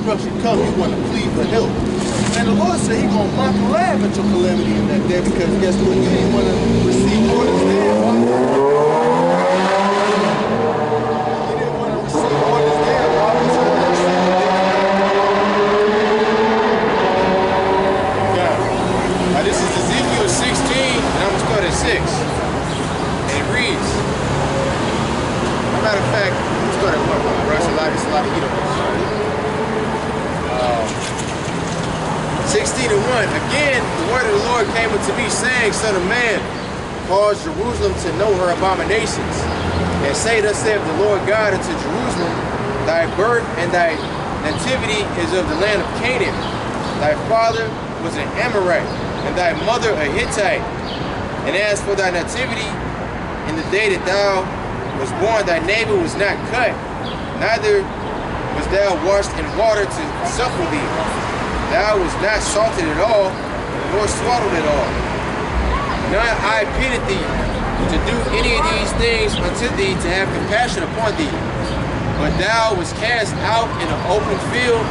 destruction comes, you want to plead for help. And the Lord said He's going to mock and laugh at your calamity in that day, because guess what? You didn't want to receive orders there. You didn't want to receive orders there. Why would you want to receive it there? Yeah. This is Ezekiel 16, and I'm going to start at 6. And it reads, matter of fact, let's start at 1, bro. It's a lot of heat on this. 16 and 1. Again, the word of the Lord came unto me, saying, Son of man, cause Jerusalem to know her abominations, and say, Thus saith the Lord God unto Jerusalem, Thy birth and thy nativity is of the land of Canaan. Thy father was an Amorite, and thy mother a Hittite. And as for thy nativity, in the day that thou was born, thy neighbor was not cut, neither was thou washed in water to suckle thee. Thou was not salted at all, nor swallowed at all. Now I pitied thee to do any of these things unto thee, to have compassion upon thee. But thou was cast out in an open field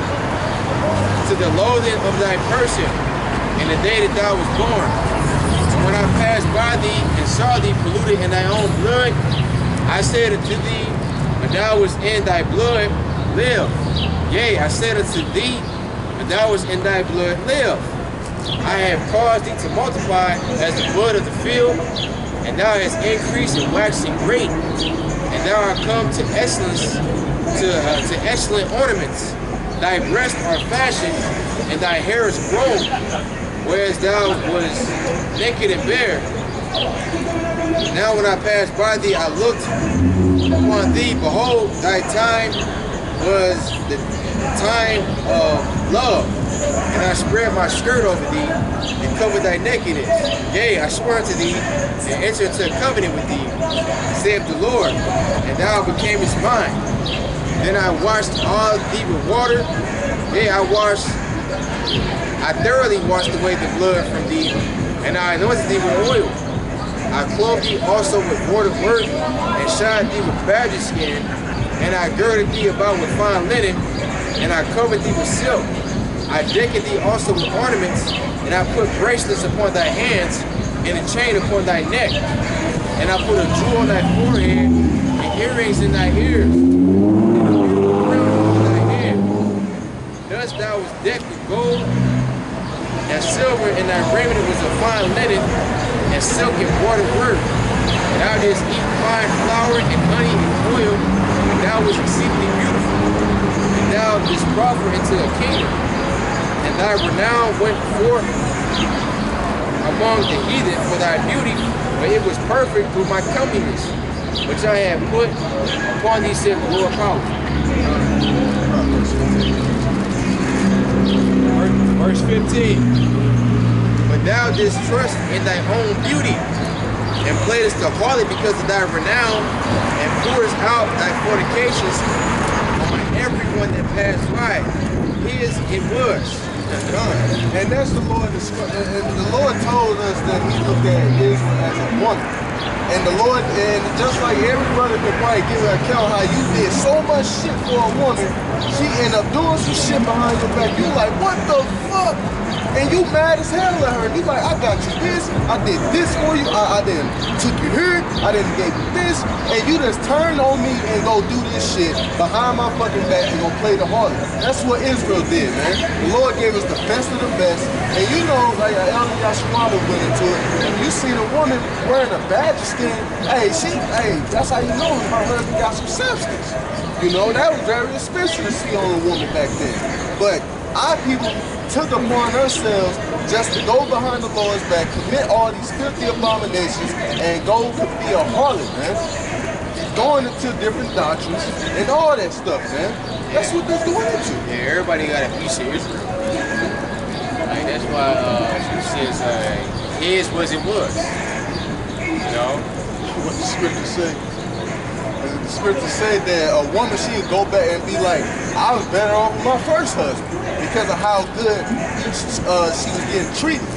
to the loathing of thy person in the day that thou was born. So when I passed by thee and saw thee polluted in thy own blood, I said unto thee, when thou was in thy blood, live. Yea, I said unto thee, when thou was in thy blood, live. I have caused thee to multiply as the bud of the field, and thou hast increased and waxing great, and thou art come to excellence, to excellent ornaments. Thy breasts are fashioned, and thy hair is grown, whereas thou was naked and bare. Now when I passed by thee, I looked upon thee, behold, thy time was the time of love, and I spread my skirt over thee, and covered thy nakedness. Yea, I swore unto thee, and entered into a covenant with thee, saith the Lord, and thou becamest mine. Then I washed all thee with water. Yea, I thoroughly washed away the blood from thee, and I anointed thee with oil. I clothed thee also with water work, and shod thee with badger skin, and I girded thee about with fine linen, and I covered thee with silk. I decked thee also with ornaments, and I put bracelets upon thy hands, and a chain upon thy neck. And I put a jewel on thy forehead, and earrings in thy ears, and a crown on thy head. Thus thou was decked with gold and silver, and thy raiment was of fine linen, and silk and water work. And thou didst eat fine flour and honey and oil, and thou was exceedingly beautiful. And thou didst prosper into a kingdom, and thy renown went forth among the heathen for thy beauty, but it was perfect through my comeliness, which I have put upon thee, said the Lord power. Verse 15. But thou didst trust in thy own beauty, and playedst the harlot because of thy renown, and pourest out thy fornications on everyone that passed by. His it was. And that's the Lord. And the Lord told us that He looked at Israel as a woman. And the Lord, and just like every brother could probably give an account how you did so much shit for a woman, she ended up doing some shit behind your back. You like, what the fuck? And you mad as hell at her. You like, I got you this, I did this for you, I then took you here, I then gave you this, and you just turned on me and go do this shit behind my fucking back and go play the harlot. That's what Israel did, man. The Lord gave us the best of the best. And you know, like Elder Yashwada went into it, if you seen a woman wearing a badger skin, hey, that's how you know her husband got some substance. You know, that was very expensive to see on a woman back then. But our people took upon ourselves just to go behind the Lord's back, commit all these filthy abominations, and go be a harlot, man. Going into different doctrines and all that stuff, man. That's what they're doing into. Yeah, everybody got a piece of Israel. Like, that's why it says his was it was. You know? What the scripture say? The scripture said that a woman, she would go back and be like, I was better off with my first husband because of how good she was getting treated.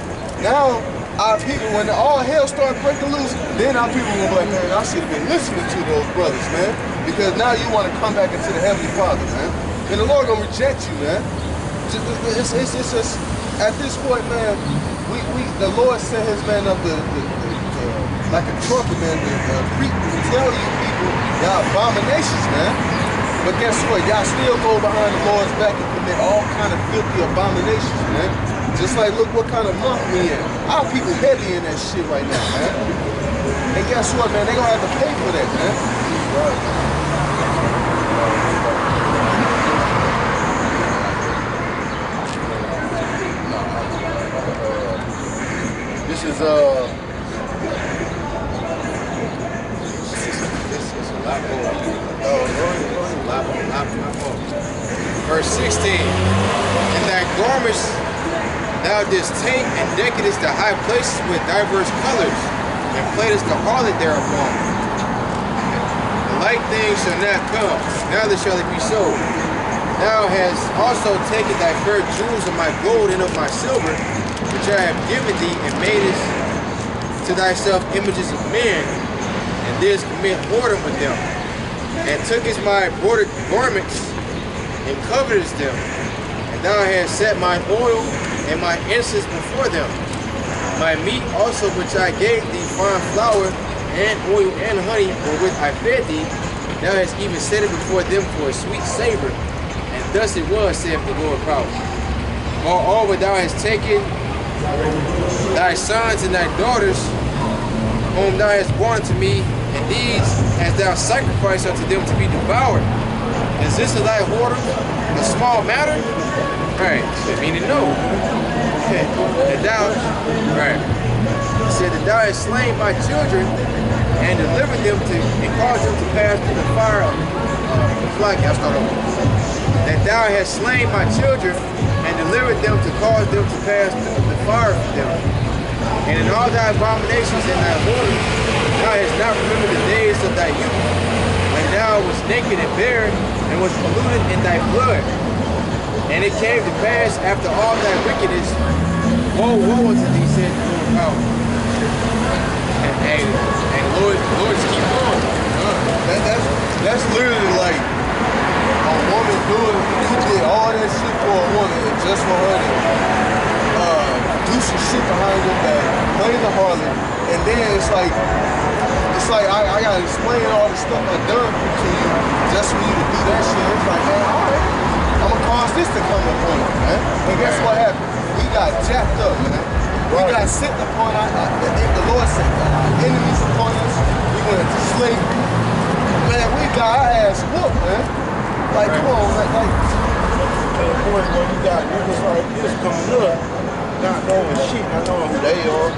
Now, our people, when all hell started breaking loose, then our people were like, man, I should have been listening to those brothers, man. Because now you want to come back into the Heavenly Father, man. And the Lord gonna reject you, man. It's just at this point, man. The Lord sent His man up like a trumpet, man, to tell you people y'all abominations, man. But guess what? Y'all still go behind the Lord's back and commit all kind of filthy abominations, man. Just like, look what kind of month we in. Our people heavy in that shit right now, man. And guess what, man? They gonna have to pay for that, man. This is a lot more. A lot more. Verse 16. In thy garments thou didst taint and deckest the high places with diverse colors, and playedest the harlot thereupon. The like things shall not come, neither shall it be so. Thou hast also taken thy fair jewels of my gold and of my silver, which I have given thee, and madest to thyself images of men, and didst commit whoredom with them, and tookest my bordered garments, and covetest them, and thou hast set mine oil and my incense before them. My meat also which I gave thee, fine flour, and oil, and honey, wherewith I fed thee, thou hast even set it before them for a sweet savor. And thus it was, saith the Lord power. Moreover, thou hast taken thy sons and thy daughters, whom thou hast born to me, and these hast thou sacrificed unto them to be devoured. Is this a thy whoredom a small matter? Right, meaning no. And thou, right, said that thou hast slain my children and delivered them to, and caused them to pass through the fire of the flock. I'll start over. That thou hast slain my children and delivered them to cause them to pass through the fire of them. And in all thy abominations and thy whoredom, thou hast not remembered the days of thy youth, when thou wast naked and bare, and was polluted in thy blood. And it came to pass after all thy wickedness, woe unto thee, said the Lord power. And Lord just keep going. That's literally like a woman doing, you did all that shit for a woman, and just for her to do some shit behind your back, play the harlot, and then it's like I gotta explain all the stuff I've done to you just for you to do that shit. It's like, man, all right, I'm gonna cause this to come upon you, man. And guess what happened? We got jacked up, man. We got sent upon the Lord sent our enemies upon us. We went into slavery. Man, we got our ass whooped, man. Like, come on, man. Like, of course, when you got niggas like this coming up, not knowing shit, not knowing who they are,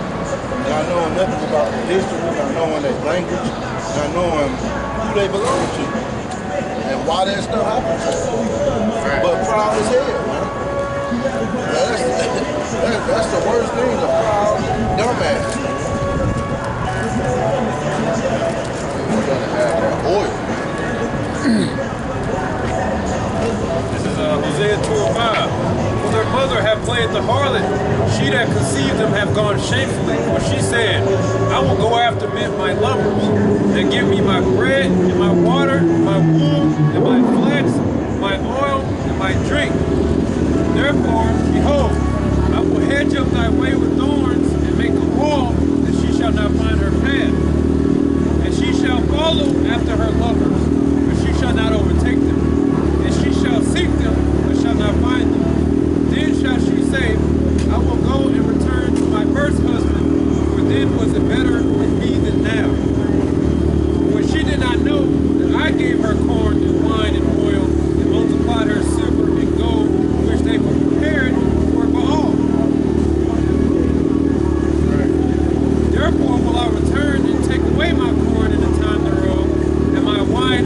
not knowing nothing about the district, not knowing their language, not knowing who they belong to, and why that stuff happens. But proud as hell, man. That's the worst thing, a proud dumbass. you gotta have that oil. This is Hosea 2:5. For their mother have played the harlot, she that conceived them have gone shamefully. For she said, I will go after my lovers, that give me my bread and my water, my wool and my flax, my oil and my drink. Therefore, behold, I will hedge up thy way with thorns, and make a wall, that she shall not find her path. And she shall follow after her lovers, but she shall not overtake them. And she shall seek them, but shall not find them. Then shall she say, I will go and return to my first husband, for then was it better in me than now. For she did not know that I gave her corn and wine and oil, and multiplied her silver and gold, which they prepared for Baal. Therefore will I return and take away my corn in the time thereof, and my wine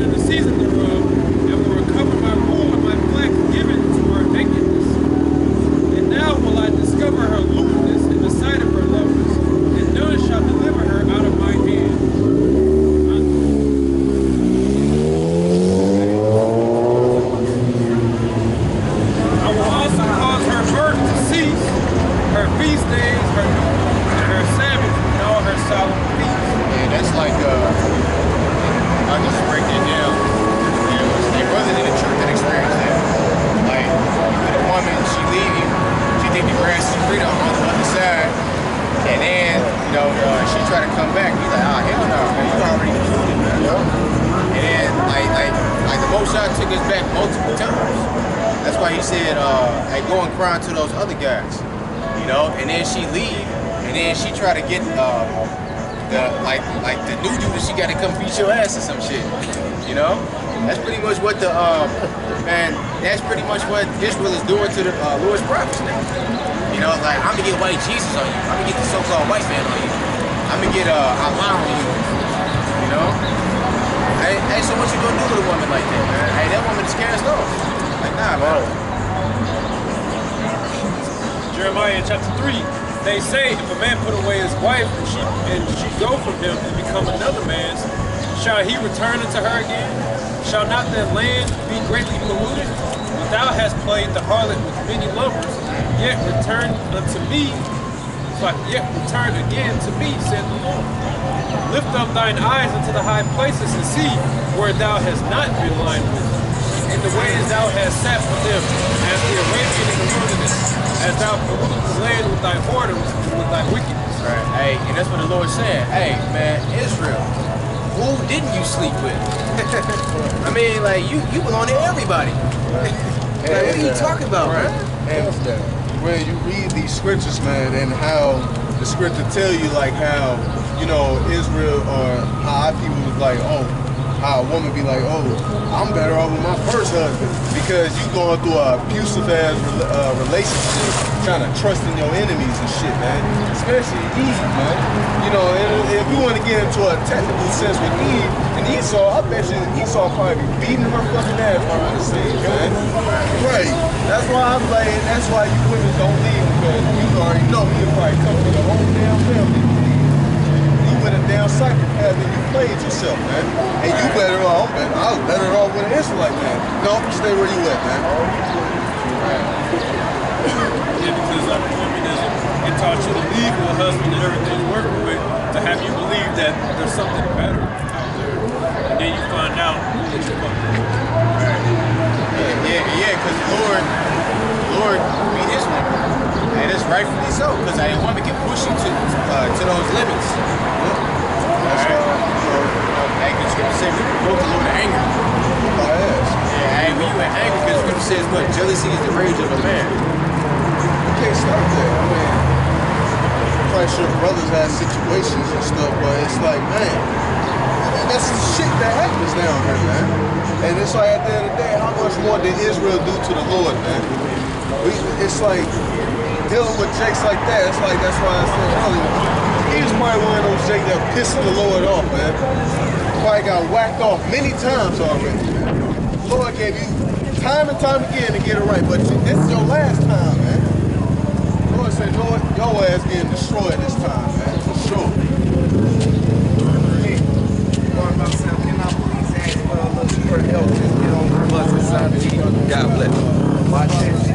multiple times. That's why he said, hey, go and cry to those other guys, you know. And then she leave, and then she try to get the new dude that she got to come beat your ass or some shit, you know. That's pretty much what the man. That's pretty much what Israel is doing to the Lord's prophets now. You know, like I'm gonna get white Jesus on you. I'm gonna get the so-called white man on you. I'm gonna get Allah on you. You know. Hey, so what you gonna do with a woman like that, man? Hey, that woman is cast off. Like, nah, man. Jeremiah chapter 3, they say if a man put away his wife and she go from him and become another man's, shall he return unto her again? Shall not that land be greatly polluted? When thou hast played the harlot with many lovers, yet return unto me, yet return again to me, said the Lord. Lift up thine eyes unto the high places and see where thou hast not been lined with, in the ways thou hast sat with them, as the Arabian in the wilderness, as thou pollutest the land with thy whoredoms and with thy wickedness. Right. Hey, and that's what the Lord said. Hey, man, Israel, who didn't you sleep with? I mean, like, you belong to everybody. Like, what are you talking about, man? And when you read these scriptures, man, and how the scripture tell you, like, how, you know, Israel or how our people was like, oh, how a woman be like, oh, I'm better off with my first husband because you going through a abusive ass relationship, trying to trust in your enemies and shit, man. Especially Eve, man. You know, if we want to get into a technical sense with Eve and Esau, I bet you Esau probably be beating her fucking ass behind the scenes, man. Right. That's why I'm like, that's why you women don't leave because you already know he'll probably come to the whole damn family. With a damn psychopath and you played yourself, man. And you better off, man. I was better off with an Israelite, man. No, stay where you at, man. Yeah, because communism, it taught you to leave your husband and everything you work with to have you believe that there's something better out there. And then you find out that you're fucking. Yeah, because the Lord beat Israel. And it's rightfully so, because a woman can push you to those limits. That's right. Like the scripture says, we provoke the Lord to anger. Yeah, when you in anger, because the scripture says, what? Jealousy is the rage of a man. You can't stop that. I mean, I'm quite sure brothers have situations and stuff, but it's like, man, that's the shit that happens down here, man. And it's like, at the end of the day, how much more did Israel do to the Lord, man? It's like, dealing with jakes like that, it's like, that's why I said earlier, he was probably one of those jakes that pissed the Lord off, man. Probably got whacked off many times already, man. The Lord gave you time and time again to get it right, but this is your last time, man. The Lord said, Lord, your ass getting destroyed this time, man, for sure. Hey, can I please ask for a little for help? Just get on the bus and sign the God bless you. Watch that shit.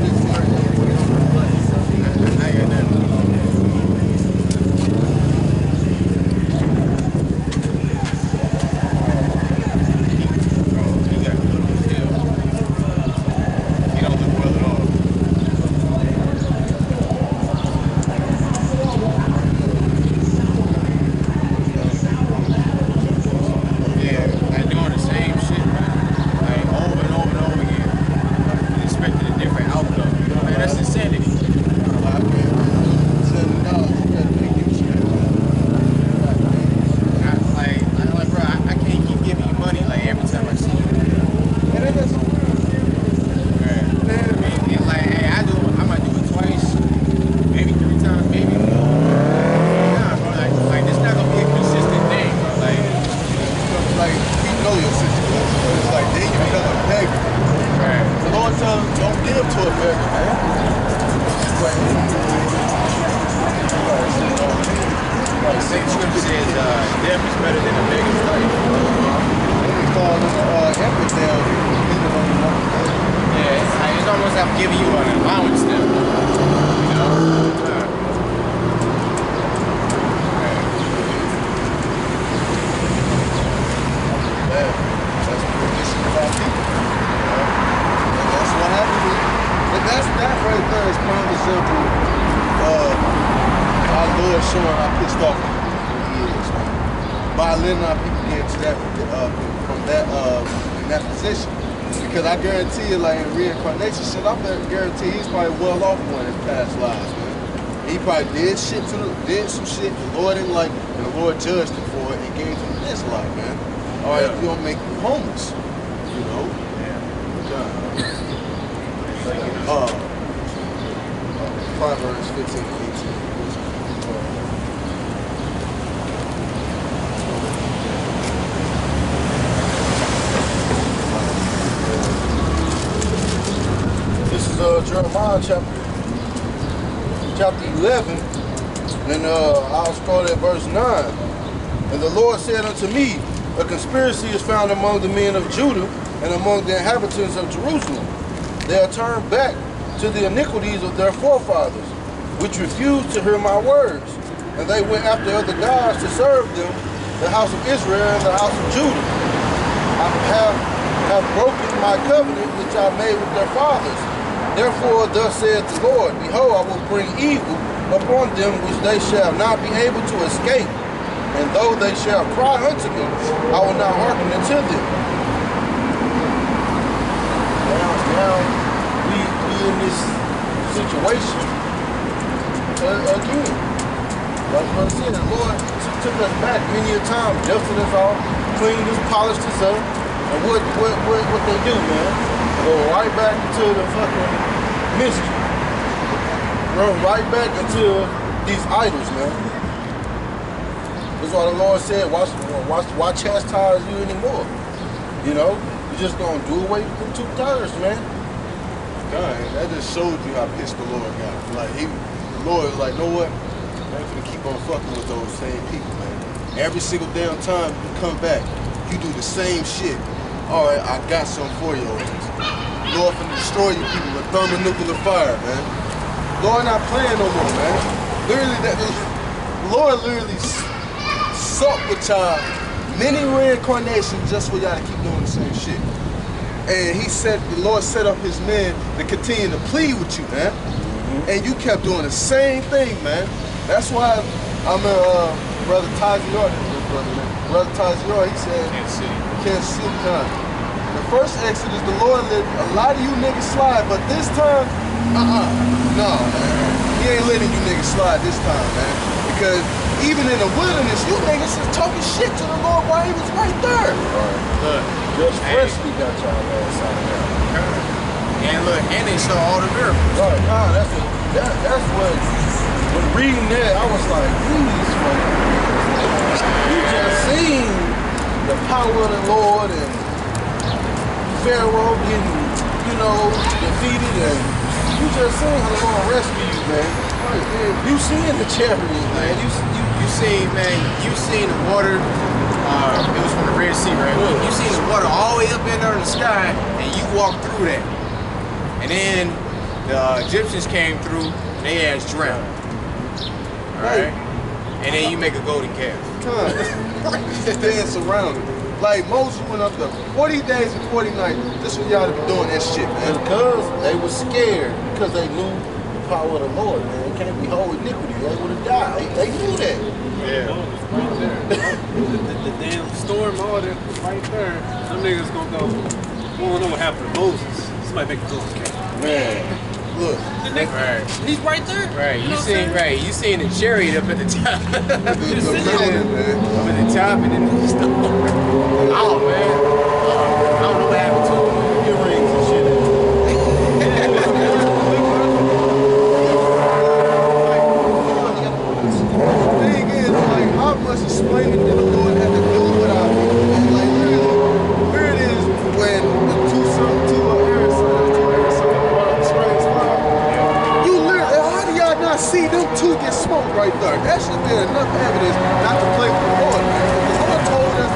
By letting our people get to that, in that position, Because I guarantee you, like in reincarnation shit, I guarantee he's probably well off one in past lives, man. He probably did some shit the Lord didn't like, and the Lord judged him for it and gave him this life, man. All right, you don't make you homeless, you know. Proverbs 15 and 18. This is Jeremiah chapter 11, and I'll start at verse 9. And the Lord said unto me, a conspiracy is found among the men of Judah and among the inhabitants of Jerusalem. They are turned back to the iniquities of their forefathers, which refused to hear my words. And they went after other gods to serve them, the house of Israel and the house of Judah. I have broken my covenant which I made with their fathers. Therefore thus saith the Lord, behold, I will bring evil upon them which they shall not be able to escape. And though they shall cry unto me, I will not hearken unto them. Now we in this situation again. Like what I said, the Lord took us back many a time, dusted us off, cleaned us, polished us up. And what they do, man? Go right back into the fucking mystery. Run right back into these idols, man. That's why the Lord said, why chastise you anymore? You know, you just gonna do away with them two tires, man. God, that just showed you how pissed the Lord got. Like the Lord was like, know what? I ain't finna keep on fucking with those same people, man. Every single damn time you come back, you do the same shit. All right, I got something for you. Lord finna destroy you people with thermonuclear fire, man. Lord not playing no more, man. Literally, the Lord literally sucked with y'all many reincarnations just for y'all to keep doing the same shit. And the Lord set up his men to continue to plead with you, man. And you kept doing the same thing, man. That's why I'm Brother Tazior, Brother Tazior, he said, Kansas City time. The first Exodus, the Lord let a lot of you niggas slide, but this time, no, man. He ain't letting you niggas slide this time, man. Because even in the wilderness, you niggas is talking shit to the Lord while he was right there. Look, just freshly got y'all last time. And look, and they saw all the miracles. Right, nah, that's what, when reading that, I was like, these you just seen the power of the Lord and Pharaoh getting, defeated, and you just seen how the Lord rescue you, man. You seen the chariots, man. You seen the water. It was from the Red Sea, right? Yeah. You seen the water all the way up in there in the sky, and you walked through that. And then the Egyptians came through, they ass drowned. Alright? And then you make a golden calf. Just dance around it. Like Moses went up there 40 days and 40 nights just for y'all to be doing that shit, man. Because they were scared, because they knew the power of the Lord, man. It can't be whole iniquity. They would have died. They knew that. Yeah. Right there. the damn storm, all that was right there. Some niggas gonna go, we don't know what happened to Moses. Somebody make a golden calf. Man, look. Right. He's right there. Right. You seen the chariot up at the top. The mountain, man. Up at the top and then the storm. Oh man. I don't know what happened to him. Earrings and shit. The thing is, like, how much explaining did the Lord have to do without me? And like, really, here it is when the two air sons brought up the strange cloud. You literally, how do y'all not see them two get smoked right there? That should be enough evidence not to play with the Lord, man. The Lord told us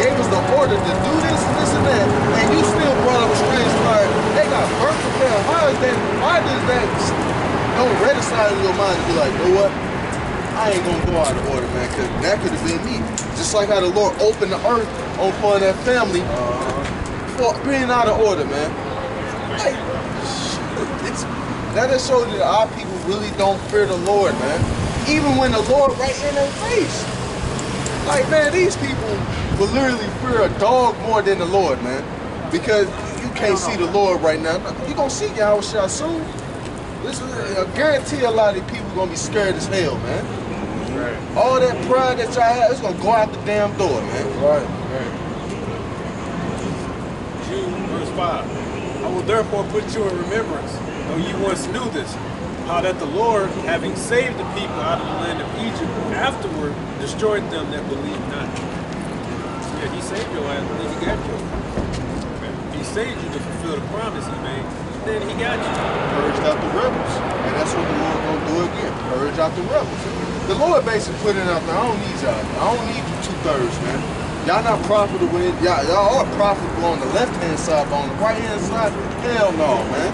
gave us the order to do this and that, and you still brought up a strange cloud. They got burnt to hell. Why does that don't reconcile in your mind to be like, you know what? I ain't gonna go out of order, man, because that could have been me. Just like how the Lord opened the earth upon that family for being out of order, man. Like, that just shows you that our people really don't fear the Lord, man. Even when the Lord right in their face. Like, man, these people will literally fear a dog more than the Lord, man. Because you can't see the Lord right now. You gonna see Yahushua soon. Listen, I guarantee a lot of these people gonna be scared as hell, man. Right. All that pride that y'all have, it's gonna go out the damn door, man. Right. Jude, verse 5. I will therefore put you in remembrance, though you once knew this, how that the Lord, having saved the people out of the land of Egypt, afterward destroyed them that believed not. Yeah, he saved your ass, and then he got you. He saved you to fulfill the promise he made, then he got you. Purged out the rebels. And that's what the Lord gonna do again. Purge out the rebels. The Lord basically put it out there, I don't need y'all. I don't need you 2/3, man. Y'all not profitable in, y'all are profitable on the left-hand side, but on the right-hand side, hell no, man.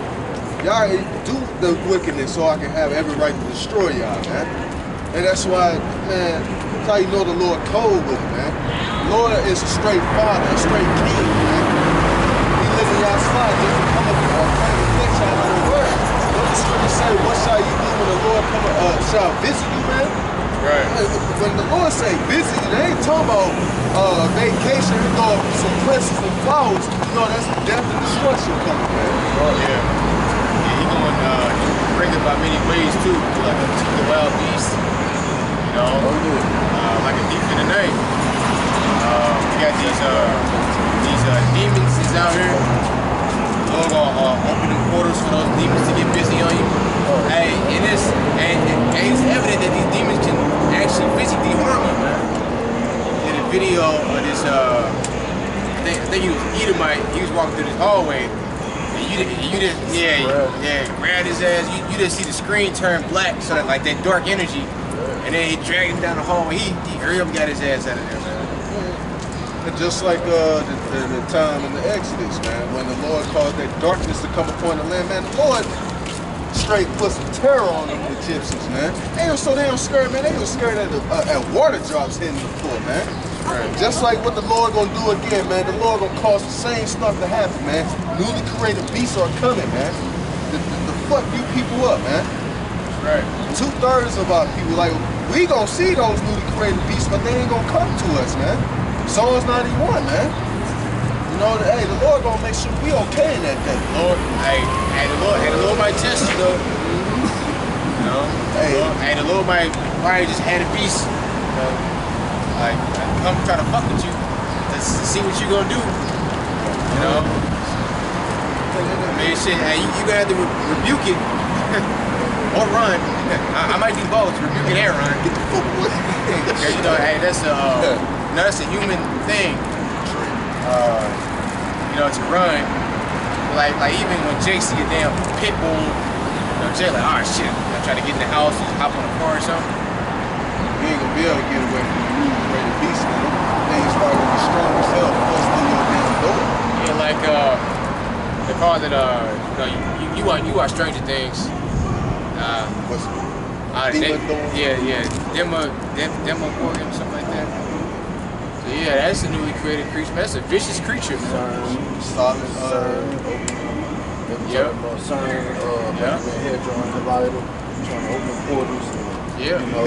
Y'all do the wickedness so I can have every right to destroy y'all, man. And that's why, man, that's how you know the Lord cold with it, man. The Lord is a straight father, a straight king, man. He lives in y'all slide just to come up and claim and fix y'all on the word. Don't the scripture say, what shall you do when the Lord shall visit you, man? Right. When the Lord say visit you, they ain't talking about vacation, you know, some presents and flowers. You know, that's death and destruction coming, man. Oh, yeah. He going bring it by many ways too, like the wild beast, you know, like a thief in the night. We got these demons is out here. Lord gonna open the portals for those demons to get busy on you. Hey, and it's evident that these demons can actually physically harm you, man. Did a video of this I think he was Edomite. He was walking through this hallway. You didn't grab his ass. You didn't see the screen turn black, so that like that dark energy, and then he dragged him down the hallway. He hurry up and got his ass out of there, man. And just like the time in the Exodus, man, when the Lord caused that darkness to come upon the land, man, the Lord straight put some terror on them Egyptians, man. They were so damn scared, man. They were scared at water drops hitting the floor, man. Right. Just like what the Lord gonna do again, man. The Lord gonna cause the same stuff to happen, man. Newly created beasts are coming, man. The fuck you people up, man. Right. 2/3 of our people, like, we gonna see those newly created beasts, but they ain't gonna come to us, man. Psalms 91, man. You know, hey, the Lord gonna make sure we okay in that day. Lord, the Lord might test you though. You know, the Lord might probably just had a beast, you know, like come try to fuck with you, to see what you gonna do. You know, I mean, shit, hey, you gonna have to rebuke it or run. I might do both, rebuke it and run. Get the fuck away. Cause you know, hey, that's a human thing. You know, to run. Like even when Jake see a damn pit bull, you know, Jake like, oh shit, I'm trying to get in the house and hop on the car or something. You ain't gonna be able to get away from the newly created beast, man. Things probably gonna be strong as hell before through your damn door. Yeah, like the car that you watch Stranger Things. What's Demogorgon, something like that. So yeah, that's a newly created creature. That's a vicious creature. Solid, head drawing the Bible, trying to open portals. Yeah, you know,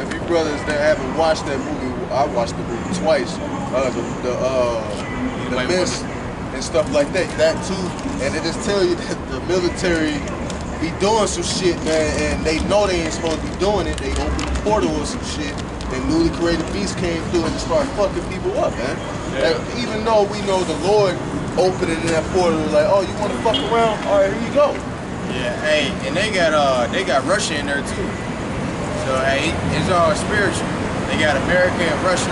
if you brothers that haven't watched that movie, I watched the movie twice. The Mist and stuff like that. That too, and it just tell you that the military be doing some shit, man, and they know they ain't supposed to be doing it. They open the portal or some shit, and newly created beasts came through and started fucking people up, man. Yeah. And even though we know the Lord opening that portal, like, oh, you want to fuck around? All right, here you go. Yeah, hey, and they got Russia in there too. So hey, it's all spiritual. They got America and Russia.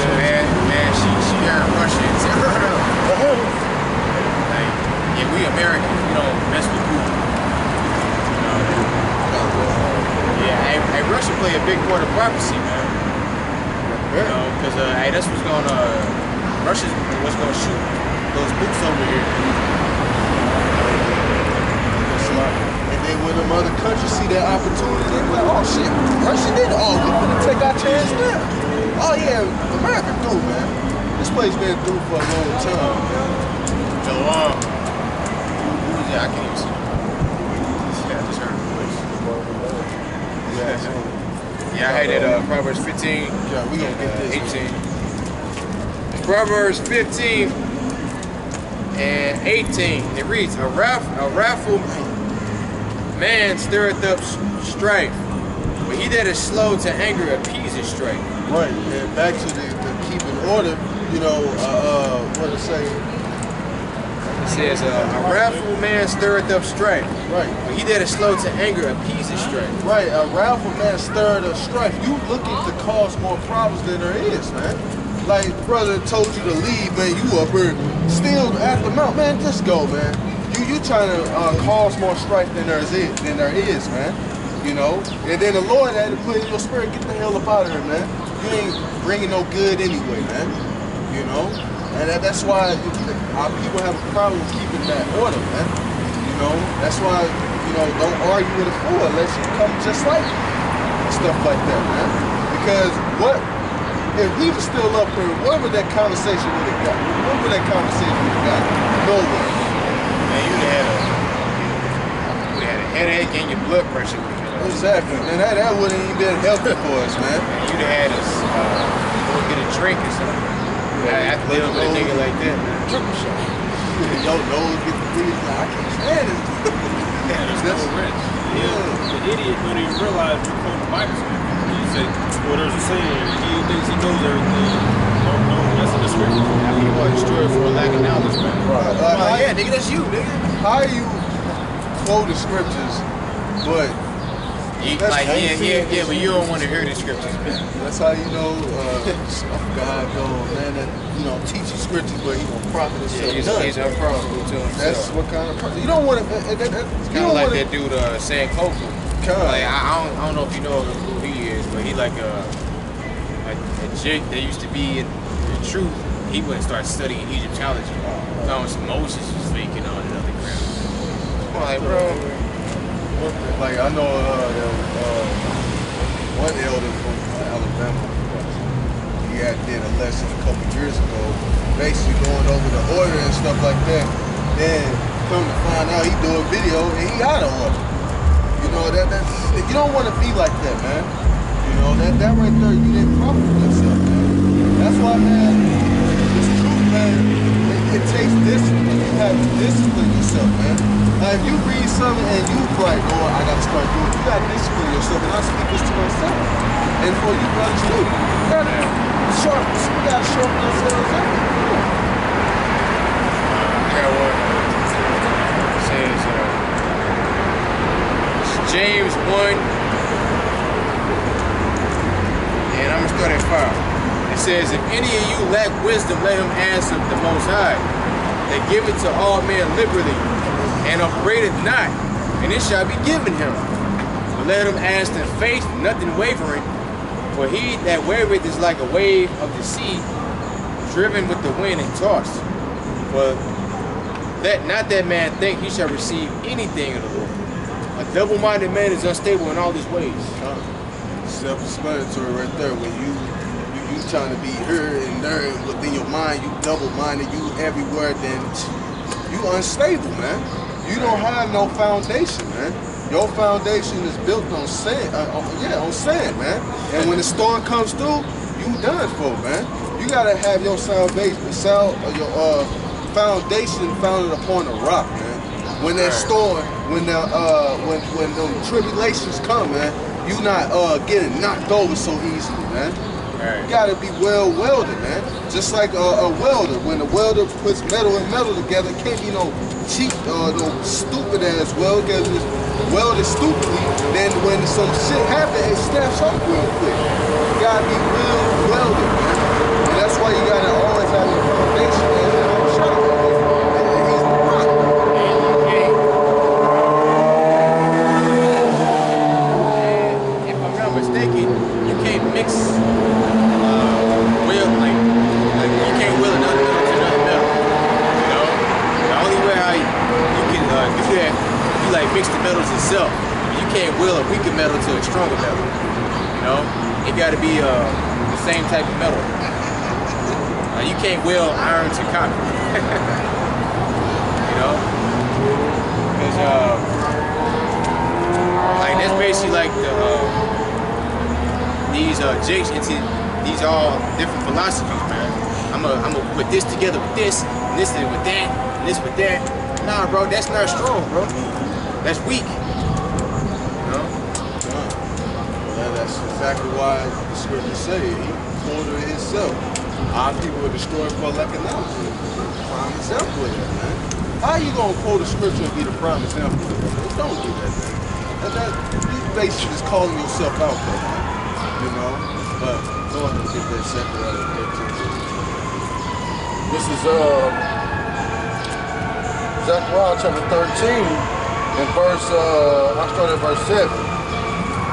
Man, she heard Russians. Like, yeah, we Americans, we don't mess with people. You know? Yeah, hey, Russia play a big part of prophecy, man. You know, because hey, that's what's gonna Russia's what's gonna shoot those books over here. And then when them other countries see that opportunity, they be like, oh shit, Russia did it. Oh, we gonna take our chance now. Oh yeah, America through, man. This place been through for a long time, man. Shalom. Who is that? I can't even see. Yeah, I just heard the voice. Yeah, I had that Proverbs 15. Yeah, we gonna get this. 18. Proverbs 15 and 18. It reads, a wrathful man stirreth up strife, but he that is slow to anger appeases strife. Right, and back to the keeping order, you know, what to say? It says, a wrathful man stirreth up strife, Right. but he that is slow to anger appeases strife. Right, a wrathful man stirred up strife. You looking to cause more problems than there is, man. Like brother told you to leave, man. You up here still at the mount, man. Just go, man. You trying to cause more strife than there is, man. You know, and then the Lord had to put in your spirit, get the hell up out of here, man. You ain't bringing no good anyway, man. You know, and that's why our people have a problem with keeping that order, man. You know, that's why, you know, don't argue with a fool unless you come just like him and stuff like that, man. Because what if he was still up here? What would that conversation would have got? What would that conversation would have got? Nowhere. Man, you'd have had a headache and your blood pressure would have been up. Exactly, and that wouldn't even been healthy for us, man. And you'd have had us go get a drink or something. I have to deal with a nigga like that, man. Triple shot. Yo, nose get the breeze. I can't stand it. There's no rich. The idiot don't even realize you quote the Bible. You say, well, there's a saying, he thinks he knows everything. No, that's in the scripture. I mean, you are destroyed for a lack of knowledge, man. Right. Yeah, nigga, that's you, nigga. How you quote the scriptures, but Yeah, but you don't want to hear the scriptures, man. that's how you know God goes, man, that, you know, teach you scriptures, but he gonna profit himself. He's unprofitable to himself. That's what kind of person. You don't want to. It's kind of like that dude, Sam Coker. Like, I don't know if you know who he is, but he like a jig that used to be in truth. He went and started studying Egyptology. Found some Moses was fake and all that other crap. I'm like, bro. Like I know one elder from Alabama. He had did a lesson a couple years ago, basically going over the order and stuff like that. Then come to find out he doing video and he out of order. You know that's you don't want to be like that, man. You know that right there, you didn't profit yourself, man. That's why, man. It's truth, man. It takes discipline. You have to discipline yourself, man. If you read something and you like, oh, I gotta start doing it, you gotta discipline yourself. And I speak this to myself. And for you brothers too. We gotta sharpen ourselves up. I got one. It says, it's James 1, and I'm gonna start at 5. It says, if any of you lack wisdom, let him ask of the Most High, that giveth to all men liberally, and upbraideth not, and it shall be given him. But let him ask in faith, nothing wavering, for he that wavereth is like a wave of the sea, driven with the wind and tossed. For not that man think he shall receive anything of the Lord. A double-minded man is unstable in all his ways. Self-explanatory right there. When you trying to be here and there within your mind, you double-minded, you everywhere, then you unstable, man. You don't have no foundation, man. Your foundation is built on sand, on sand, man. And when the storm comes through, you done for, man. You gotta have your salvation, your foundation founded upon a rock, man. When that storm, when the tribulations come, man, you not getting knocked over so easily, man. You gotta be well welded, man. Just like a welder. When a welder puts metal and metal together, it can't be no cheap, no stupid ass weld, because it's welded stupidly. Then when some shit happens, it snaps off real quick. You gotta be well welded, man. And that's why you gotta always have your foundation as a shot. He's the rock. And if I'm not mistaken, you can't mix. Mix the metals itself. You can't will a weaker metal to a stronger metal. You know, it got to be the same type of metal. You can't will iron to copper. You know, because, 'Cause that's basically like the these jakes into these all different philosophies, man. I'm gonna put this together with this, and this with that, and this with that. Nah, bro, that's not strong, bro. That's weak. You know? Well, that's exactly why the scripture say it. He quoted it himself. Our people were destroyed for lack of knowledge. Prime example of that, man. How you gonna quote a scripture and be the prime example of that? Don't do that, man. You basically just calling yourself out there, man. You know? But go ahead and get that second out of 13. This is Zechariah chapter 13 and verse, I start at verse 7.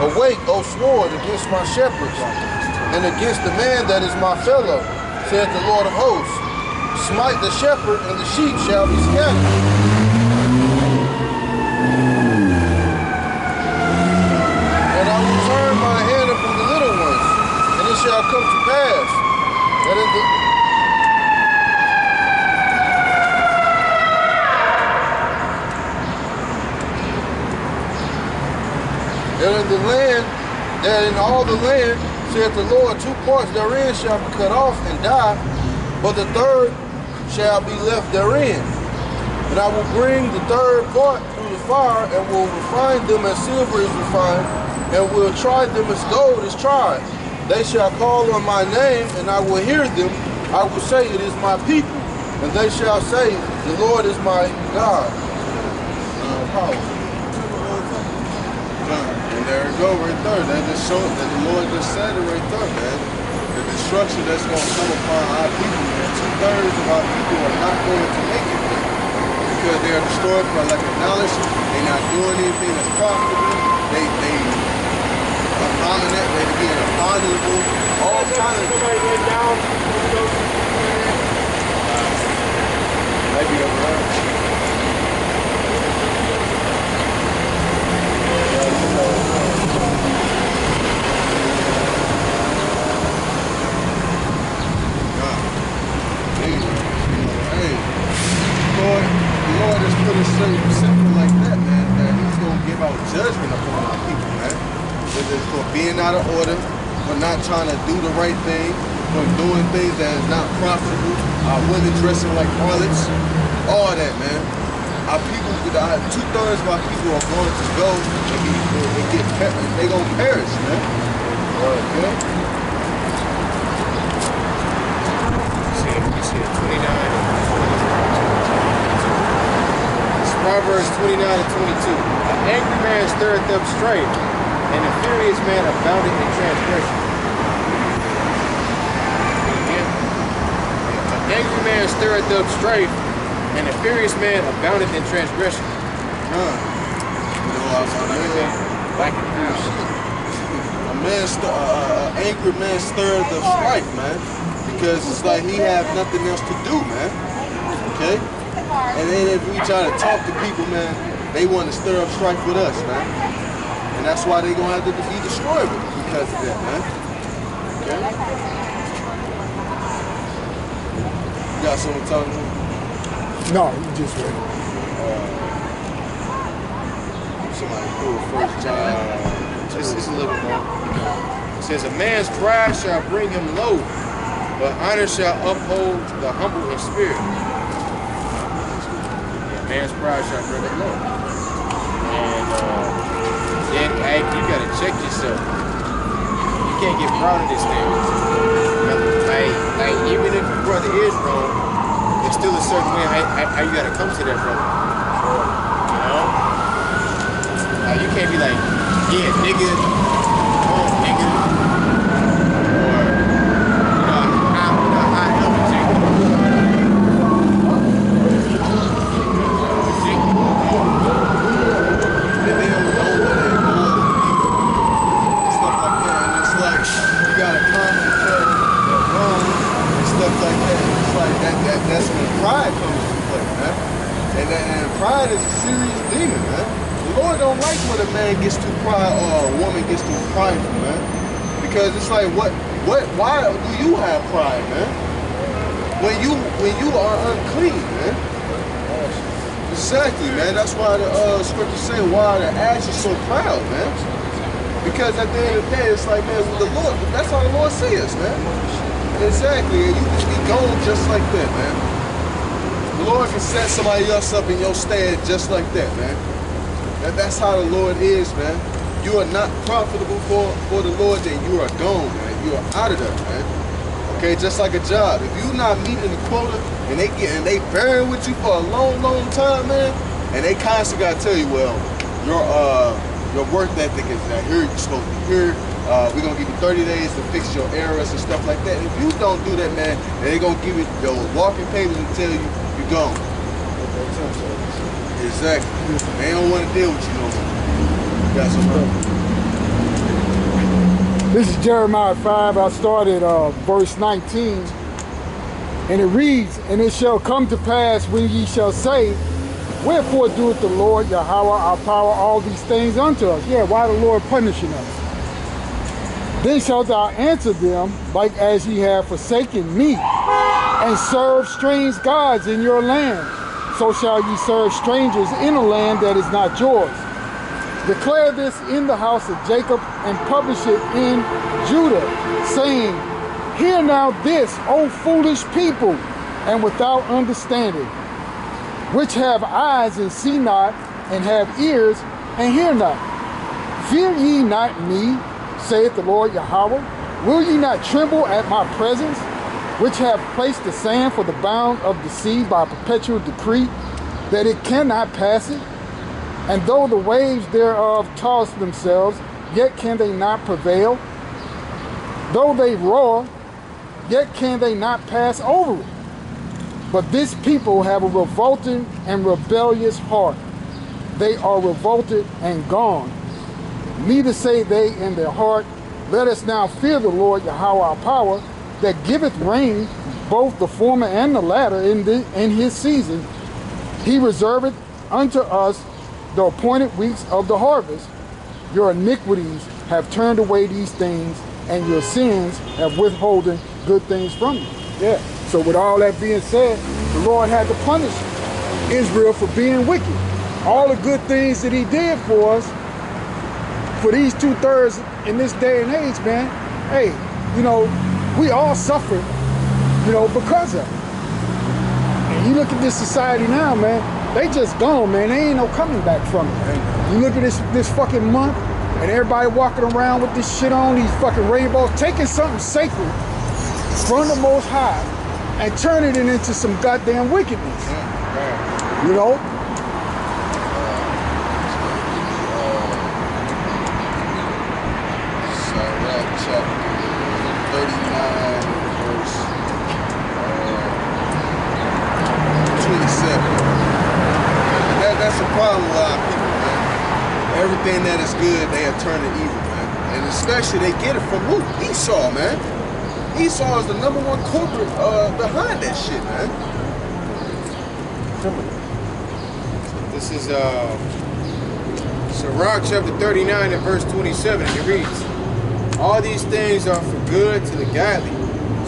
Awake, O sword, against my shepherds, and against the man that is my fellow, saith the Lord of hosts. Smite the shepherd, and the sheep shall be scattered. And I will turn my hand upon the little ones, and it shall come to pass that in the land, that in all the land, saith the Lord, 2 parts therein shall be cut off and die, but the third shall be left therein. And I will bring the third part through the fire, and will refine them as silver is refined, and will try them as gold is tried. They shall call on my name, and I will hear them. I will say, it is my people. And they shall say, the Lord is my God. Powerful. And there it go right there. That just showed that the Lord just said it right there, man. The destruction that's going to come upon our people, man. 2/3 of our people are not going to make it, man. Because they are destroyed for lack of knowledge. They're not doing anything that's profitable. They abominate, they're being abominable. All kinds of somebody went down. maybe over there. The Lord has put it so simple like that, man, that He's going to give out judgment upon our people, man. Whether it's for being out of order, for not trying to do the right thing, for doing things that is not profitable, our women dressing like harlots, all that, man. Our people, 2/3 of our people are going to go and they're going to perish, man. Okay? See it, 29. Proverbs 29 and 22. An angry man stirreth up strife, and a furious man aboundeth in transgression. Again. An angry man stirreth up strife, and a furious man aboundeth in transgression. Like an angry man stirs up strife, man, because it's like he have nothing else to do, man. Okay? And then if we try to talk to people, man, they want to stir up strife with us, man. And that's why they're going to have to be destroyed because of that, man. Okay? You got someone talking to me? No, you just read. Somebody pull first John. It's a little bit more. It says, a man's pride shall bring him low, but honor shall uphold the humble in spirit. Man's pride shall bring him low. And then hey, you gotta check yourself. You can't get proud of this thing. Like even if your brother is wrong, there's still a certain way how you gotta come to that brother. You know? Like you can't be like, yeah, nigga, nigga. Or I help you. That's when pride comes into play, man. And pride is a serious demon, man. The Lord don't like when a man gets too pride or a woman gets too prideful, man. Because it's like, why do you have pride, man? When you are unclean, man. Exactly, man. That's why the scriptures say, why the ass is so proud, man. Because at the end of the day, it's like, man, the Lord, that's how the Lord sees us, man. Exactly, and you just be gone just like that, man. The Lord can set somebody else up in your stead just like that, man. That's how the Lord is, man. You are not profitable for the Lord, then you are gone, man. You are out of there, man. Okay, just like a job. If you're not meeting the quota and they bearing with you for a long, long time, man, and they constantly gotta tell you, well, your work ethic is here, you're supposed to be here. We're gonna give you 30 days to fix your errors and stuff like that. If you don't do that, man, they're gonna give you your walking papers and tell you you're gone. Exactly. They don't want to deal with you no more. You got some problem. This is Jeremiah 5. I started verse 19. And it reads, and it shall come to pass when ye shall say, wherefore doeth the Lord Yahweh our power all these things unto us? Yeah, why the Lord punishing us? Then shalt thou answer them, like as ye have forsaken me, and serve strange gods in your land. So shall ye serve strangers in a land that is not yours. Declare this in the house of Jacob, and publish it in Judah, saying, hear now this, O foolish people, and without understanding, which have eyes and see not, and have ears and hear not. Fear ye not me, saith the Lord Yahweh? Will ye not tremble at my presence, which have placed the sand for the bound of the sea by perpetual decree, that it cannot pass it? And though the waves thereof toss themselves, yet can they not prevail. Though they roar, yet can they not pass over it. But this people have a revolting and rebellious heart. They are revolted and gone. Neither say they in their heart, let us now fear the Lord Yahweh our power, that giveth rain, both the former and the latter, in his season. He reserveth unto us the appointed weeks of the harvest. Your iniquities have turned away these things, and your sins have withholden good things from you. Yeah. So with all that being said, the Lord had to punish Israel for being wicked. All the good things that he did for us, for these 2/3 in this day and age, man, hey, you know, we all suffer, you know, because of it. And you look at this society now, man, they just gone, man. They ain't no coming back from it. You look at this fucking month, and everybody walking around with this shit on, these fucking rainbows, taking something sacred from the Most High and turning it into some goddamn wickedness. You know? Chapter 39, verse 27. That's a problem with a lot of people, man. Everything that is good, they have turned to evil, man. And especially they get it from who? Esau, man. Esau is the #1 culprit behind that shit, man. This is Sirach chapter 39 and verse 27, and it reads, all these things are for good to the godly,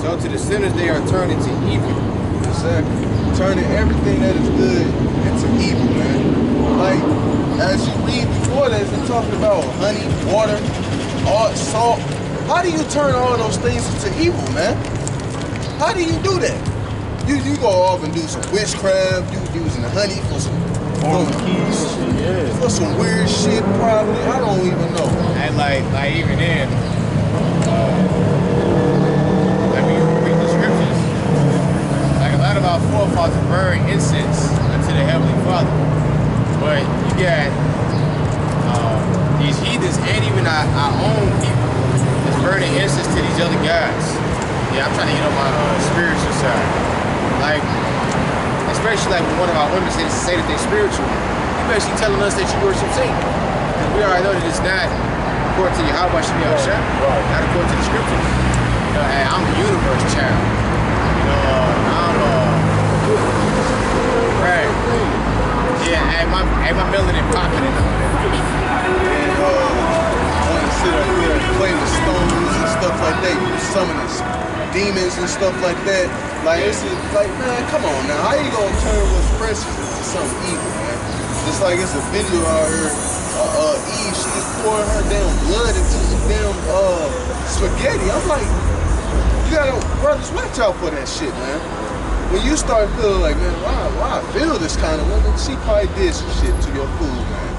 so to the sinners they are turned into evil. Exactly. Turning everything that is good into evil, man. Like, as you read before that, it's talking about honey, water, all salt. How do you turn all those things into evil, man? How do you do that? You go off and do some witchcraft, you using the honey for some for some weird shit, probably. I don't even know. And like even then, I mean, read the scriptures. Like a lot of our forefathers burn incense unto the Heavenly Father, but you got these heathens and even our own people that's burning incense to these other gods. Yeah, I'm trying to get on my spiritual side. Like, especially like when one of our women say that they're spiritual, you're basically telling us that you worship Satan. Because we already know that it's not according to Yahweh Shemi Shah, not according to the scriptures. You know, hey, I'm a universe child. You know, right. Yeah, hey, my melanin popping and all that. And want to sit up here and play with stones and stuff like that. You summon demons and stuff like that. Like, it's like, man, come on now. How you gonna turn what's precious into something evil, man? Just like it's a video out here Eve, she was pouring her damn blood into some damn spaghetti. I'm like, you gotta, brothers, watch out for that shit, man. When you start feeling like, man, why I feel this kind of way, then she probably did some shit to your food, man.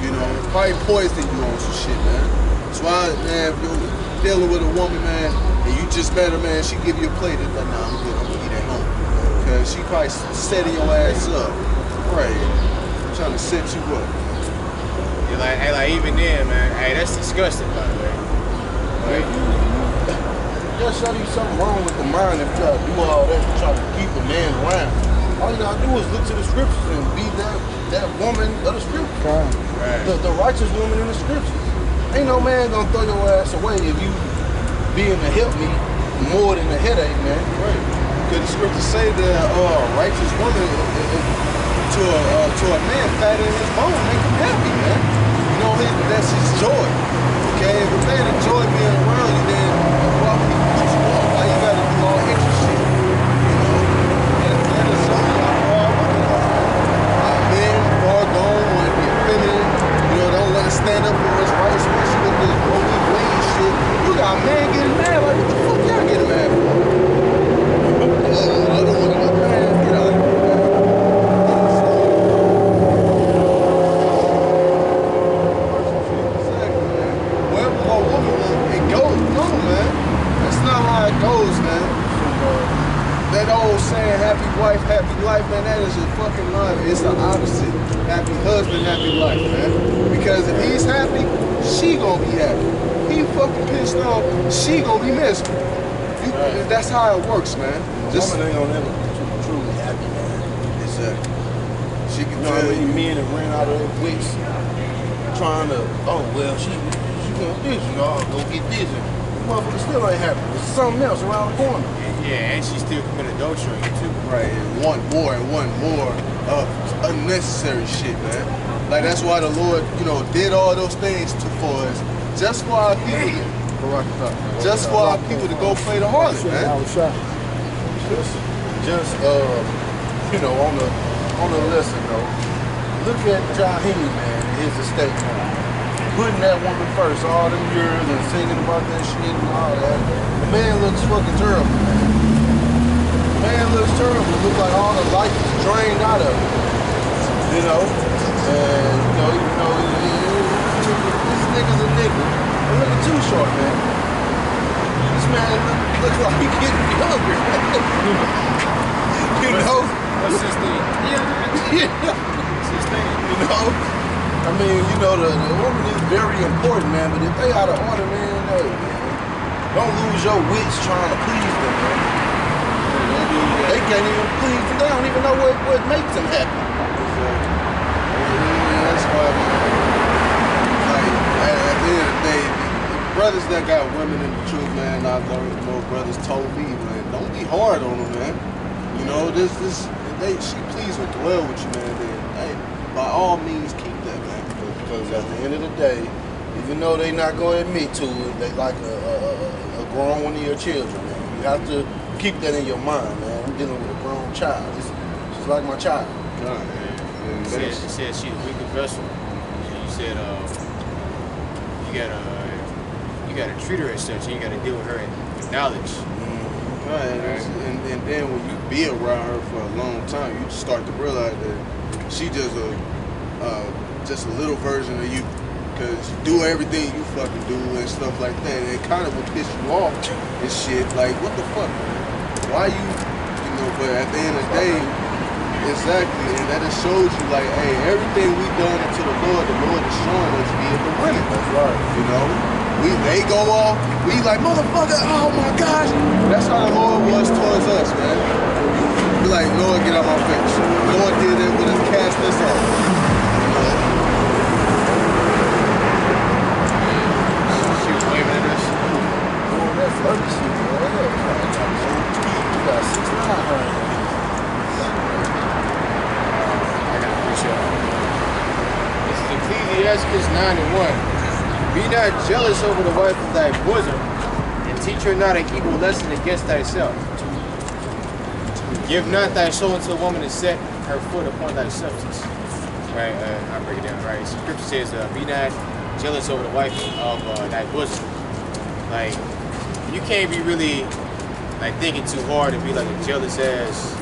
You know, probably poisoned you on some shit, man. That's why, man, if you're dealing with a woman, man, and you just met her, man, she give you a plate, it's like, nah, I'm good, I'm gonna eat at home. Cause she probably setting your ass up. Right. Trying to set you up. You're like, hey, like even then, man, hey, that's disgusting, by the way. Like, Just show you something wrong with the mind if you try to do all that to try to keep a man around. All you gotta do is look to the scriptures and be that woman of the scriptures. right. The righteous woman in the scriptures. Ain't no man gonna throw your ass away if you being a help me more than a headache, man. Right. Because the scriptures say that righteous woman to a man fat in his bone make him happy, man. You know, that's his joy. Okay, if a man enjoy being around you, then why you gotta do all extra shit? You know, that is something our women are. Men far gone want to be feminine. You know, don't want to stand up for what's right, especially with this rolling blade shit. You got a man getting mad, like what the fuck y'all getting mad for? I don't want to get mad. Get out of here. That old saying, happy wife, happy life, man, that is a fucking lie. It's the opposite. Happy husband, happy life, man. Because if he's happy, she gonna be happy. He fucking pissed off, she gonna be miserable. That's how it works, man. Just woman ain't gonna never be truly happy, man. Exactly. She can tell you men that ran out of their wits trying to, oh well, she want this, y'all go get this. And motherfucker still ain't happy. There's something else around the corner. Yeah, and she still committing adultery too. Right, and want more of unnecessary shit, man. Like that's why the Lord, you know, did all those things for us, just for our people, just for our people to go play the harlot, man. Just you know, on the lesson though, look at Jaheen, man, his estate, man. Putting that woman first, all them years and singing about that shit and all that. The man looks fucking terrible, man. The man looks terrible. It looks like all the life is drained out of him. You know? And, you know, even though this nigga's a nigga, they're looking too short, man. This man looks like he getting hungry, man. You know? What's his thing? Yeah. What's his thing? You know? I mean, you know, the woman is very important, man, but if they out of order, man, hey, don't lose your wits trying to please them, man. They can't even please them. They don't even know what makes them happy. Yeah, that's why, man. Like, at the end of the day, the brothers that got women in the truth, man, I learned, you know, brothers told me, man, don't be hard on them, man. You know, she please with dwell with you, man. Then, hey, by all means, keep that, man. Because at the end of the day, even though they not going to admit to it, they like a grown one of your children, man. You have to keep that in your mind, man. I'm dealing with a grown child. She's like my child. God, man. You said she's a weaker vessel. And you said you gotta treat her as such. You gotta deal with her with knowledge. Right. And then when you be around her for a long time, you just start to realize that she just a little version of you, because you do everything you fucking do and stuff like that, and it kind of will piss you off and shit, like, what the fuck, man? Why you know, but at the end of the day, exactly, and that just shows you, like, hey, everything we done unto the Lord is showing us via the women. That's right. You know? They go off, we like, motherfucker, oh my gosh. That's how the Lord was towards us, man. Be like, Lord, get out my face. Lord did it with us, cast us off. This is Ecclesiastes 9:1. Be not jealous over the wife of thy bosom, and teach her not an evil lesson against thyself. Give not thy soul unto a woman to set her foot upon thy substance. right? I'll break it down, right? So scripture says, be not jealous over the wife of thy bosom. Like, you can't be really, like, thinking too hard and be like a jealous ass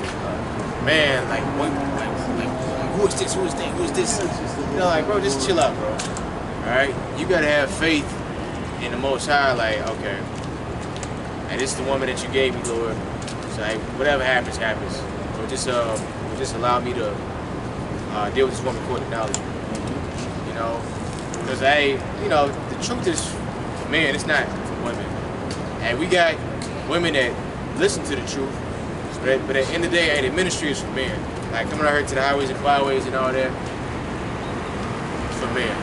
man, like, what, like, who is this, who is that, who is this? You know, like, bro, just chill out, bro. Alright? You gotta have faith in the Most High, like, okay, and this is the woman that you gave me, Lord. So, like, whatever happens, happens. Or just allow me to deal with this woman according to knowledge. You know? Because, hey, you know, the truth is for men, it's not for women. And we got women that listen to the truth, but at the end of the day, hey, the ministry is for men. Like, coming out here to the highways and byways and all that, it's for men.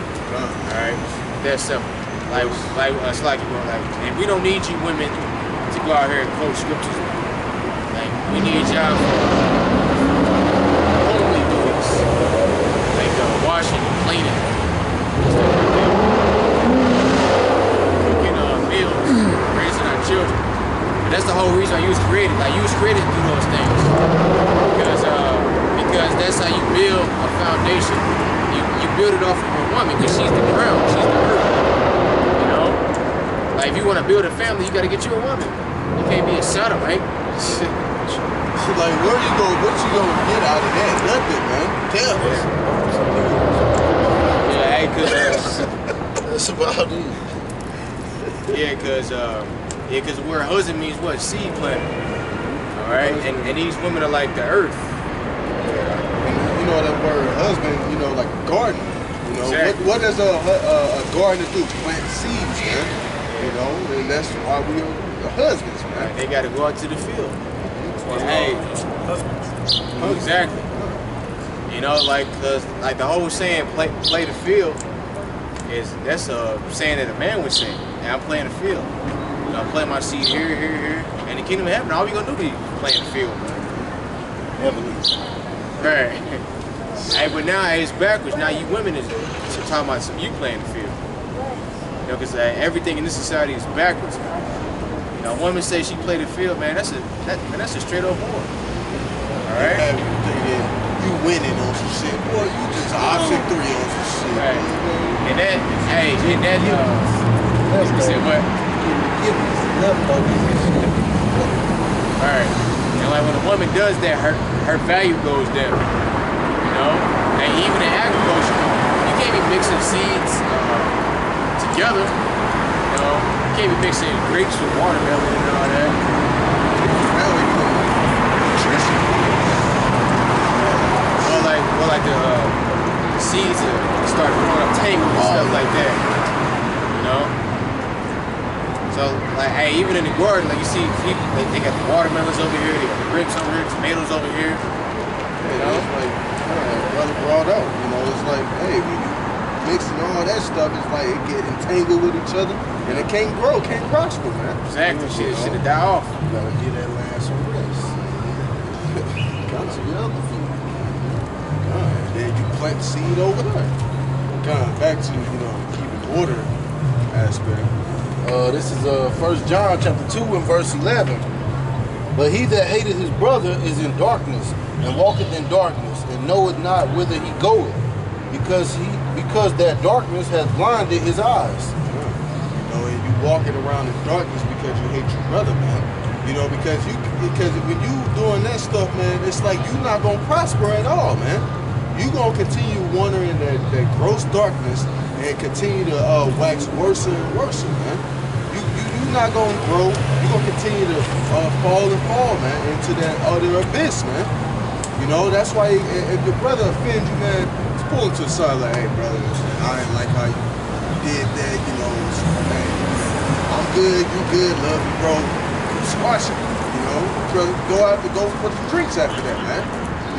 Alright? That's simple. Like, it's like, bro, like, and we don't need you women to go out here and quote scriptures. Like, we need y'all for homely duties. Like, washing and cleaning. Cooking meals, raising our children. And that's the whole reason you was created. Like, you was created to do those things. Because that's how you build a foundation. You build it off of a woman because she's the ground, she's the earth. You know? Like, if you want to build a family, you got to get you a woman. You can't be a sodomite. Like, where you go? What you gonna get out of that? Nothing, man. Tell us. Yeah, hey, cause That's about it. yeah, cause the word husband means what? Seed planter. All right, and these women are like the earth. You know that word husband, you know, like a garden. You know, Exactly. what does a gardener do? Plant seeds, man. You know, and that's why we are husbands, man. They got to go out to the field. Hey, exactly. You know, like, cause like the whole saying, play the field, that's a saying that a man would say. And I'm playing the field. You know, I'm playing my seed here, here, here. And the kingdom of heaven, all we gonna do is play in the field, man. Heavily. Right. Hey, but now it's backwards. Now you women is talking about some you playing the field. You know, because everything in this society is backwards. You know, a woman say she played the field, man. That's a straight up war. All right. Have you thinking you winning on some shit, boy? You just option 3 on some shit. Right. And that, hey, and that, you said what? All right. And like when a woman does that, her value goes down. You know. And even in agriculture, you can't be mixing seeds together. You know. You can't be mixing grapes with watermelon and all that. Nutrition. Or like the seeds start growing up tangles and stuff like that. You know. So like, hey, even in the garden, like you see people, they got the watermelons over here, they got the grapes over here, tomatoes over here. You know, it's like brother brought up. You know, it's like, hey, when you mixing all that stuff, it's like it get entangled with each other, and it can't grow, can't prosper, man. Exactly, shit should die off. You gotta get that land some rest. Come to the other field. And then you plant the seed over there. Kind of back to, you know, keeping order aspect. This is 1 John chapter 2 and verse 11. But he that hateth his brother is in darkness, and walketh in darkness, and knoweth not whither he goeth, because that darkness hath blinded his eyes. You know, and you walking around in darkness because you hate your brother, man. You know, because when you doing that stuff, man, it's like you're not gonna prosper at all, man. You gonna continue wandering that gross darkness and continue to wax worse and worse, man. You're not gonna grow. You're gonna continue to fall, man, into that other abyss, man. You know, that's why if your brother offends you, man, just pull him to the side like, hey, brother, I didn't like how you did that, you know, man, I'm good, you good, love you, bro. Squash it, you know, brother, go for the drinks after that, man.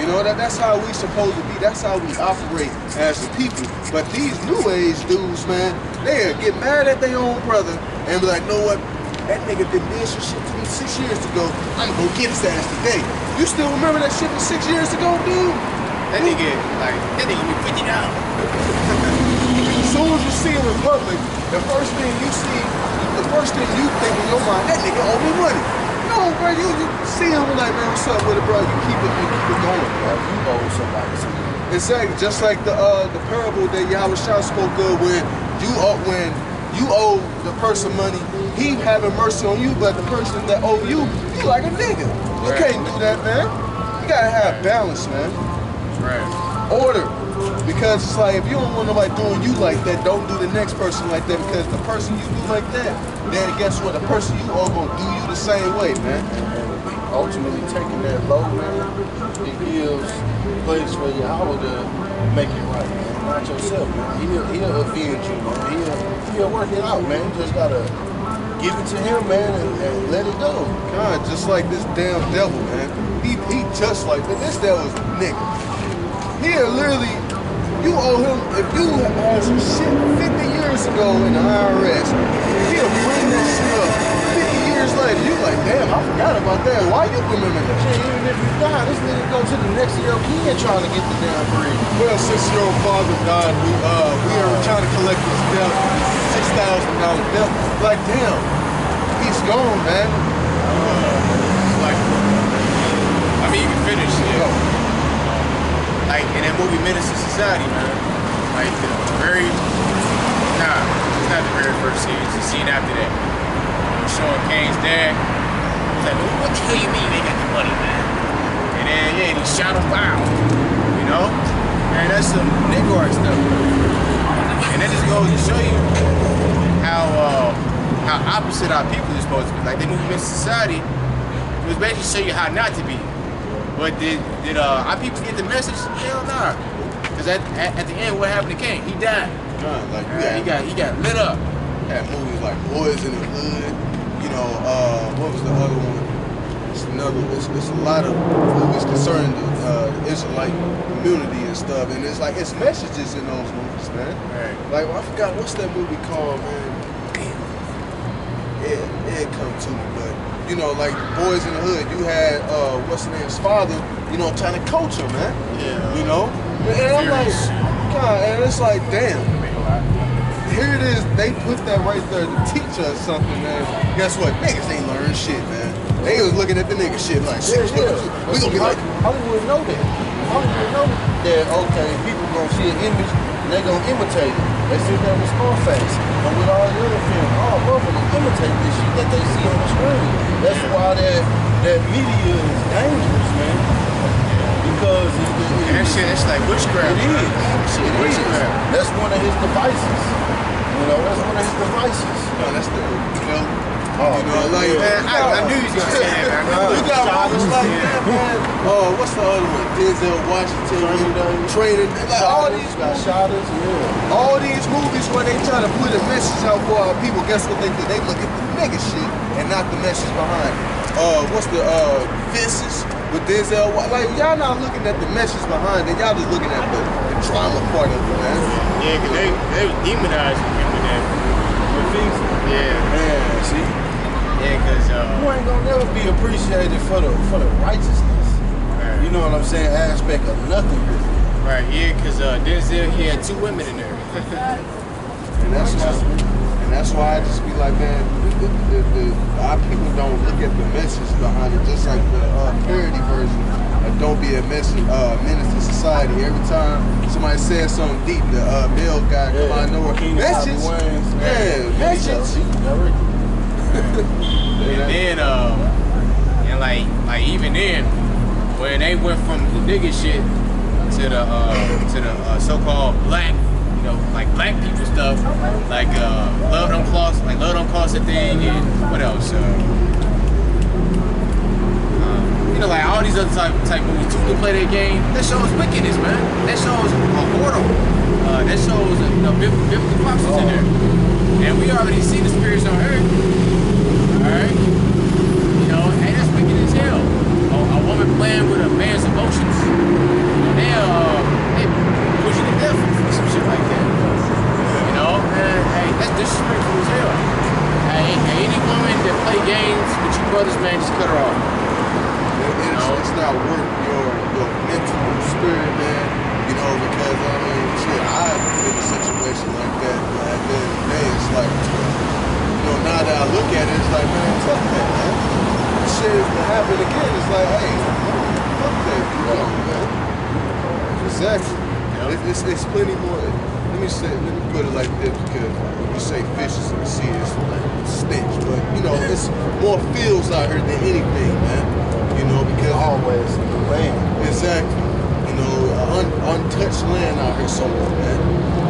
You know, that's how we supposed to be. That's how we operate as the people. But these new age dudes, man, they'll get mad at their own brother and be like, know what? That nigga did some shit to me 6 years ago. I'm gonna get his ass today. You still remember that shit from 6 years ago, dude? That nigga be $50. As soon as you see him in public, the first thing you think in your mind, that nigga owe me money. No, bro, you see him like, man, what's up with it, bro? You keep it going, bro. You owe somebody something. Exactly, just like the parable that Yahweh Shah spoke of, when you owe the person money, he having mercy on you, but the person that owe you, you like a nigga. You can't do that, man. You gotta have balance, man. Order. Because it's like, if you don't want nobody doing you like that, don't do the next person like that, because the person you do like that, then guess what? The person you owe gonna do you the same way, man. Ultimately taking that low, man, it gives place for Yahweh to make it right, man. Not yourself, man. He'll avenge you, man. He'll work it out, man. You just gotta give it to him, man, and let it go. God, just like this damn devil, man. He just like this devil's a nigga. He'll literally, you owe him, if you had some shit 50 years ago in the IRS, he'll bring that shit up 50 years later. You like, damn, I forgot about that. Why you remember that? Shit, even if you die, this nigga go to the next of your kid trying to get the damn bread. Well, since your father died, we are trying to collect his debt, $6,000 debt. Like, damn, he's gone, man. Like, I mean, you can finish it. Like in that movie Menace to Society, man. Like it's not the very first scene. It's the scene after that. Showing Kane's dad. He's like, what the hell you mean they got the money, man? And then he shot him down. You know? And that's some Negro stuff. And that just goes to show you how opposite our people is supposed to be. Like the movie Menace to Society, it was basically show you how not to be. But did our people get the message? Hell nah. Because at the end, what happened to Kane? He died. Like he got lit up. Had movies like Boys in the Hood. You know, what was the other one? It's a lot of movies concerning the Israelite community and stuff, and it's like it's messages in those movies, man. Right. Like I forgot what's that movie called, man. It come to me, but. You know, like Boys in the Hood, you had what's the name's father, you know, trying to coach him, man. Yeah. You know? And I'm like, God, and it's like, damn. Here it is, they put that right there to teach us something, man. Guess what? Niggas ain't learning shit, man. They was looking at the nigga shit like, shit, we gonna be like, Hollywood know that. Hollywood know that, okay, people gonna see an image, and they gonna imitate it. They sit there with Scarface, and with all the other films, all motherfuckers imitate this shit that they see on the screen. That's why that media is dangerous, man. Because that's like witchcraft. It is. Witchcraft. That's one of his devices. You know, that's one of his devices. no, that's the, you know, like, man, I knew you was gonna say that, man. You got movies like that, man. What's the other one? Denzel Washington, Training. Like all these shotters, yeah. All these movies where they try to put a message out for our people, guess what they do? They look at the nigga shit and not the message behind it. What's the Fences with Denzel? Like y'all not looking at the message behind it. Y'all just looking at the drama part of it, man. Yeah, cause they was demonizing him with that. Yeah, Man, see? yeah, cause You ain't gonna never be appreciated for the righteousness. right. You know what I'm saying? Aspect of nothing. Right, yeah, cause Denzel, he had 2 women in there. And that's why I just be like, man, our people don't look at the message behind it, just like the parody version of Don't Be a Menace to Society. Every time somebody says something deep, the male guy come out of nowhere. Message? Yeah, message. And then, and like even then, when they went from nigga shit to the so-called black, you know, like black people stuff, like love don't cost a thing, and what else? You know, like all these other type movies too can play their game. That shows wickedness, man. That shows portal. That shows biblical prophecies in there, and we already see the spirits on earth. All right, you know, and that's wicked as hell. A woman playing with a man's emotions. They push you to death for some shit like that. You know, and hey, that's disrespectful as hell. Hey, any woman that play games with your brothers, man, just cut her off. It's not worth your mental spirit, man. You know, because I mean, shit, I've been in a situation like that. But at the end of the day, it's like, you know, now that I look at it, it's like, man, fuck that, man. This shit is gonna happen again. It's like, hey, fuck that, you know, man. Exactly. it's plenty more. Let me put it like this, because when you say fishes in the sea, it's like stench, but you know, it's more fields out here than anything, man. You know, because Always the land. exactly. You know, untouched land out here somewhere, man.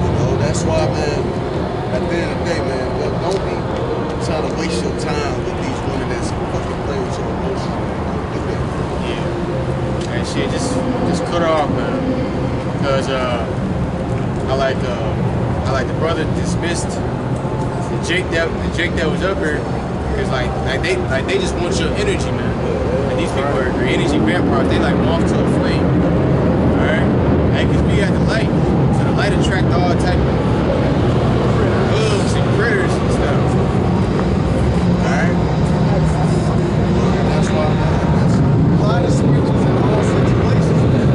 You know, that's why, man. At the end of the day, man, don't be trying to waste your time with these women that's fucking play with your emotions. Don't do that. Yeah. And shit, just cut her off, man. Because I like the brother dismissed the Jake that was up here. Cause like they just want your energy, man. And these people are energy vampires. They like moth to a flame. All right. Hey, cause we at the light, so the light attract all type of bugs and critters and stuff. All right. That's why, man. That's apply the scriptures in all situations, man.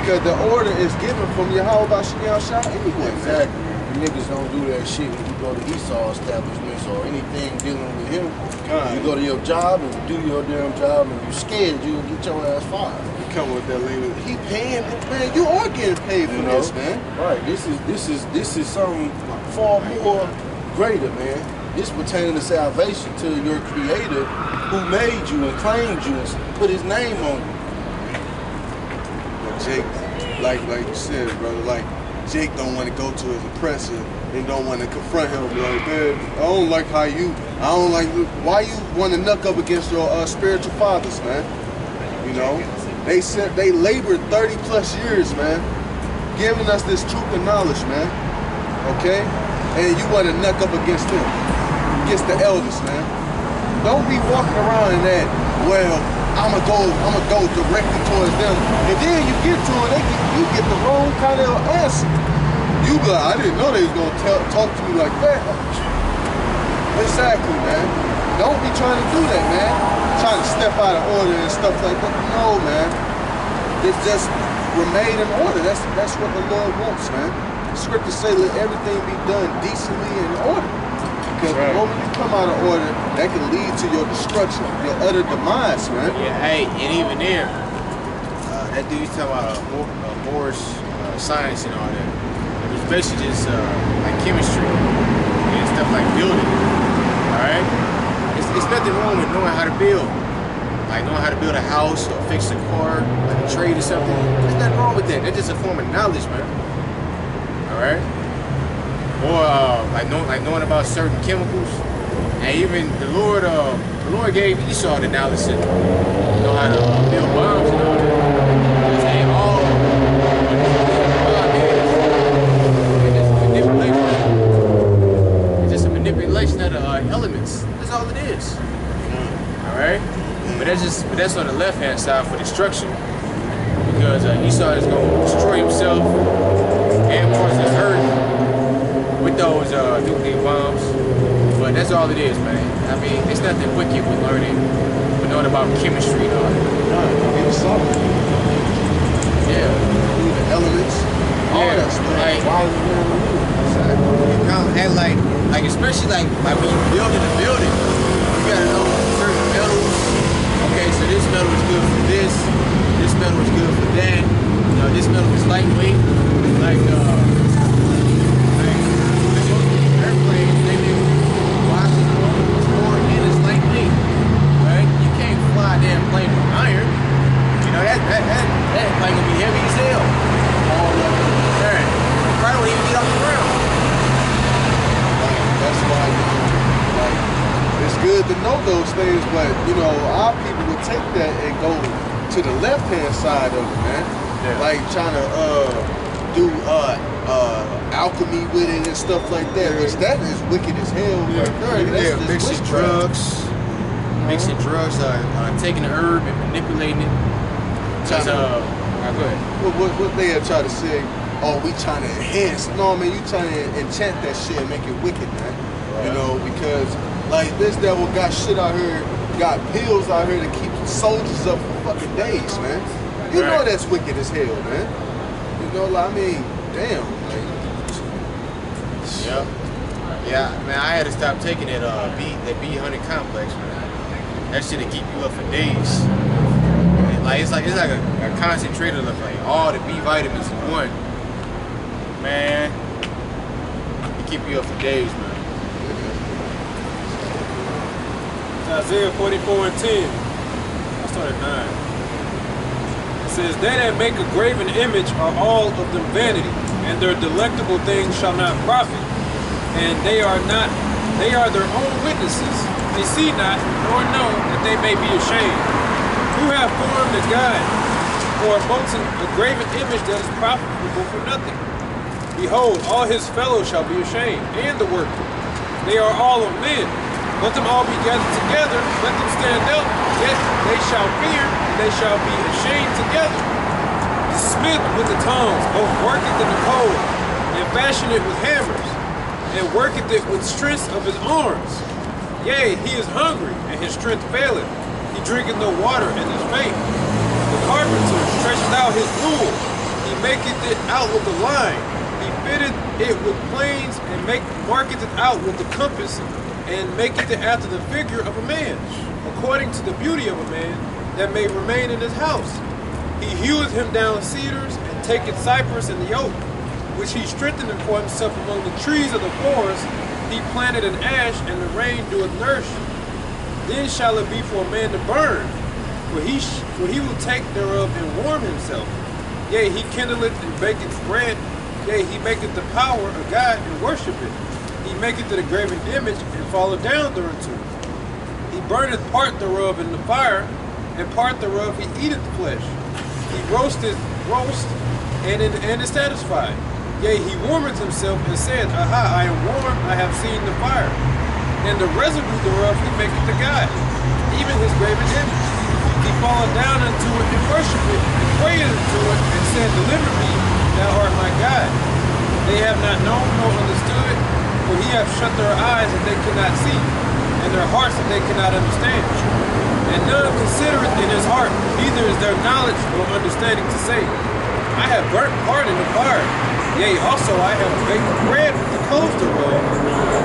The order is given from Yahweh Shah anyway. Exactly. You niggas don't do that shit when you go to Esau establishments or anything dealing with him. You go to your job and you do your damn job and you scared you'll get your ass fired. You come with that language. He paying, man. You are getting paid for this, man. Right. This is something far more greater, man. This pertaining to salvation to your Creator who made you and claimed you and put His name on you. Jake, like you said, brother, like Jake don't want to go to his oppressor and don't want to confront him. Like, man, I don't like why you want to knuck up against your spiritual fathers, man? You know, they labored 30 plus years, man, giving us this truth and knowledge, man. Okay, and you want to knuck up against them, against the elders, man. Don't be walking around in that, well, I'ma go directly towards them, and then you get to it, you get the wrong kind of answer. You be like, I didn't know they was gonna talk to me like that. Exactly, man. Don't be trying to do that, man. Trying to step out of order and stuff like that. No, man. It's just remain in order. That's what the Lord wants, man. The scriptures say let everything be done decently in order. Because the moment you come out of order, that can lead to your destruction, your utter demise, man. Yeah, hey, and even there, that dude was talking about Moore's science and all that. It was basically just like chemistry and stuff like building. All right, it's nothing wrong with knowing how to build, like knowing how to build a house or fix a car, like a trade or something. There's nothing wrong with that. That's just a form of knowledge, man. All right. Or like knowing about certain chemicals, and even the Lord gave Esau the knowledge to know how to build bombs and all that. And all it's just a manipulation of the elements. That's all it is. All right, but that's on the left hand side for destruction, because Esau is going to destroy himself and Mars is hurt with those nuclear bombs, but that's all it is, man. I mean, it's nothing wicked with learning, but knowing about chemistry and all that. Yeah. The elements, all that stuff. Like, you kind of like especially like when you building a building, you gotta know certain metals. Okay, so this metal is good for this metal is good for that. You know, this metal is lightweight, like damn plane with iron, you know, that plane gonna be heavy as hell. All of it. Alright. Probably won't even get off the ground. That's why, like, it's good to know those things, but you know, our people would take that and go to the left hand side of it, man. Yeah. Like trying to do do alchemy with it and stuff like that, which that is wicked as hell. Mixing drugs, taking the herb and manipulating it. Go ahead. What they try to say? Oh, we trying to enhance. No, man, you trying to enchant that shit and make it wicked, man. Right. You know, because like this devil got shit out here, got pills out here to keep soldiers up for fucking days, man. You know that's wicked as hell, man. You know, like, I mean, damn. Like, yeah, man, I had to stop taking that B100 complex, man. That shit'll keep you up for days. Like it's like a concentrated of like all the B vitamins in one. Man, it keep you up for days, man. Isaiah 44:10. I started 9. It says, "They that make a graven image are all of them vanity, and their delectable things shall not profit. And they are their own witnesses. They see not, nor know that they may be ashamed. Who have formed a God, or molten a graven image that is profitable for nothing? Behold, all his fellows shall be ashamed, and the workmen. They are all of men. Let them all be gathered together, let them stand up, yet they shall fear, and they shall be ashamed together. The smith with the tongs both worketh in the coal, and fashion it with hammers, and worketh it with strength of his arms. Yea, he is hungry, and his strength faileth. He drinketh no water, and is faint. The carpenter stretcheth out his rule, he maketh it out with the line. He fitteth it with planes, and marketh it out with the compass, and maketh it after the figure of a man, according to the beauty of a man, that may remain in his house. He heweth him down cedars, and taketh cypress in the oak, which he strengtheneth for himself among the trees of the forest. He planted an ash, and the rain doeth nourish it. Then shall it be for a man to burn, for he will take thereof and warm himself. Yea, he kindleth and baketh bread. Yea, he maketh the power of God and worship it. He maketh it a graven image, and falleth down thereunto. He burneth part thereof in the fire, and part thereof he eateth flesh. He roast, and is satisfied. Yea, he warmeth himself, and said, Aha, I am warm, I have seen the fire. And the residue thereof he maketh to God, even his graven image. He falleth down unto it, and worshipeth it, and prayeth unto it, and said, Deliver me, thou art my God. They have not known nor understood, for he hath shut their eyes that they could not see, and their hearts that they cannot understand. And none considereth in his heart, neither is there knowledge nor understanding to say, I have burnt part in the fire. Yea, also I have baked bread with the coals thereof.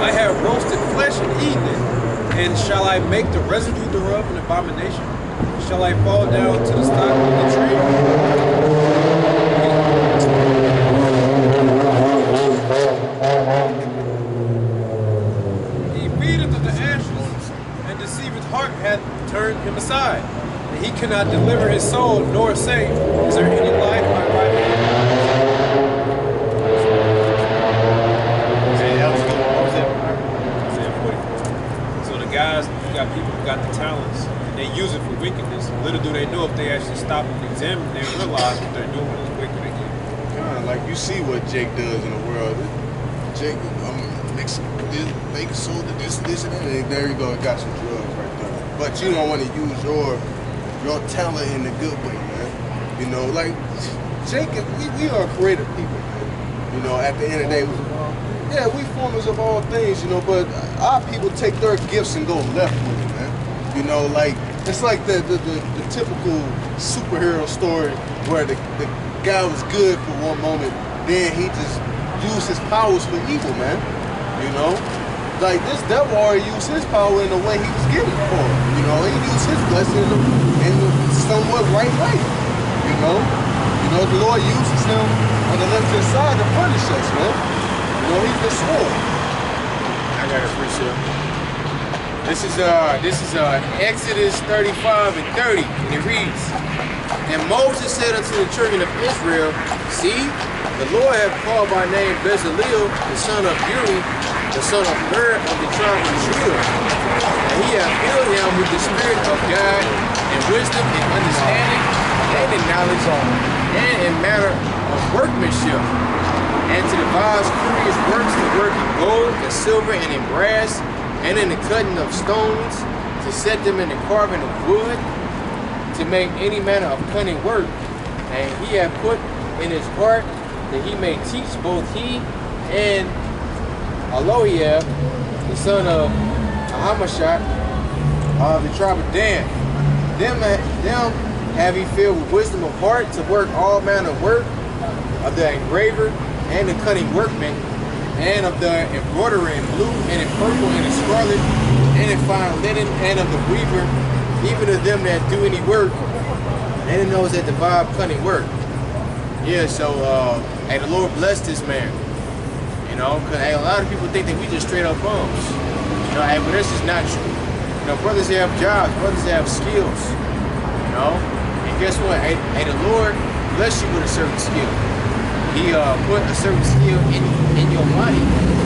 I have roasted flesh and eaten it. And shall I make the residue thereof an abomination? Shall I fall down to the stock of the tree? He feedeth of the ashes, and deceiveth heart hath turned him aside. And he cannot deliver his soul, nor say, Is there any life in my right hand? Guys, you got people who got the talents, and they use it for wickedness. Little do they know, if they actually stop and examine, they realize what they're doing is wicked again. Kind of like you see what Jake does in the world. Jake, mixing this, baking soda, this, and that. And there you go, got some drugs right there. But you don't want to use your talent in a good way, man. You know, like Jake, we are creative people, man. You know, at the end of the day, yeah, we formers of all things, you know, but our people take their gifts and go left with it, man. You know, like, it's like the typical superhero story where the guy was good for one moment, then he just used his powers for evil, man. You know? Like, this devil already used his power in the way he was given it for. You know, he used his blessings in the somewhat right way. You know? The Lord uses him on the left-hand side to punish us, man. You know, he's the sword. I got a precept. This is Exodus 35 and 30, and it reads, And Moses said unto the children of Israel, See, the Lord hath called by name Bezaleel, the son of Uri, the son of Hur of the tribe of Judah. And he hath filled him with the Spirit of God, and wisdom, and understanding, and in knowledge, and in matter of workmanship, devise curious works to work in gold and silver and in brass, and in the cutting of stones, to set them in the carving of wood, to make any manner of cunning work. And he hath put in his heart that he may teach both he and Elohim, the son of Ahamashach, of the tribe of Dan. Them have he filled with wisdom of heart to work all manner of work, of the engraver and the cunning workman, and of the embroiderer in blue and in purple and in scarlet and in fine linen, and of the weaver, even of them that do any work, and in those that devise cunning work. Yeah, so hey, the Lord blessed this man. You know, because hey, a lot of people think that we just straight up bums. You know, hey, but that's just not true. You know, brothers have jobs, brothers have skills. You know, and guess what? Hey, the Lord bless you with a certain skill. He put a certain skill in your body,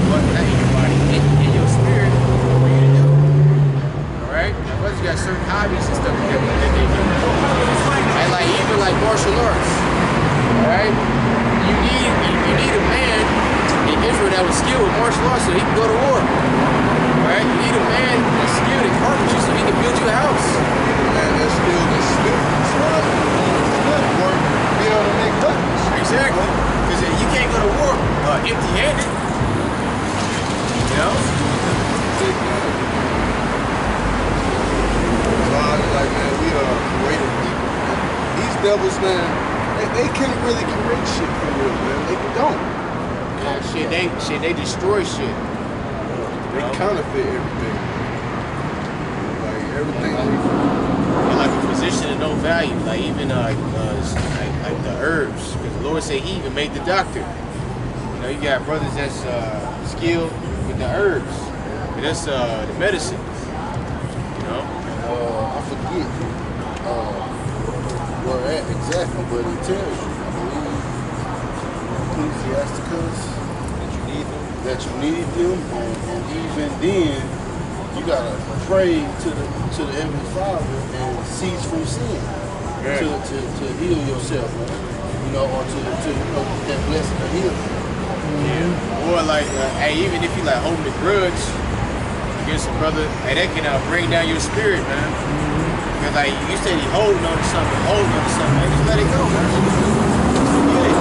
but not in your body, in your spirit for you to do. Alright? Now brothers got certain hobbies and stuff that they do. And like even like martial arts. Alright? You need a man in Israel that was skilled with martial arts so he can go to war. Alright? You need a man that's skilled in carpentry so he can build you a house. You need a man that's skilled in smith, so work, be able to make weapons. Exactly. Because you can't go to war empty-handed. You know? So I was like, man, we are greater people. These devils, man, they can't really create shit for real, man. They don't. Yeah, they destroy shit. They counterfeit everything. Like everything. And like a physician of no value, like even like the herbs. Because the Lord said He even made the doctor. You know, you got brothers that's skilled with the herbs. And that's the medicine. You know? I forget where at exactly, but it tells you, I believe, Ecclesiasticus, that you need them, and even then, you gotta pray to the Heavenly Father and cease from sin to heal yourself, you know, or to that blessing of healing. Yeah. Or like, hey, even if you like holding a grudge against a brother, hey, that can bring down your spirit, man. Because like you said, he holding on to something, hey, just let it go, man. Forget it.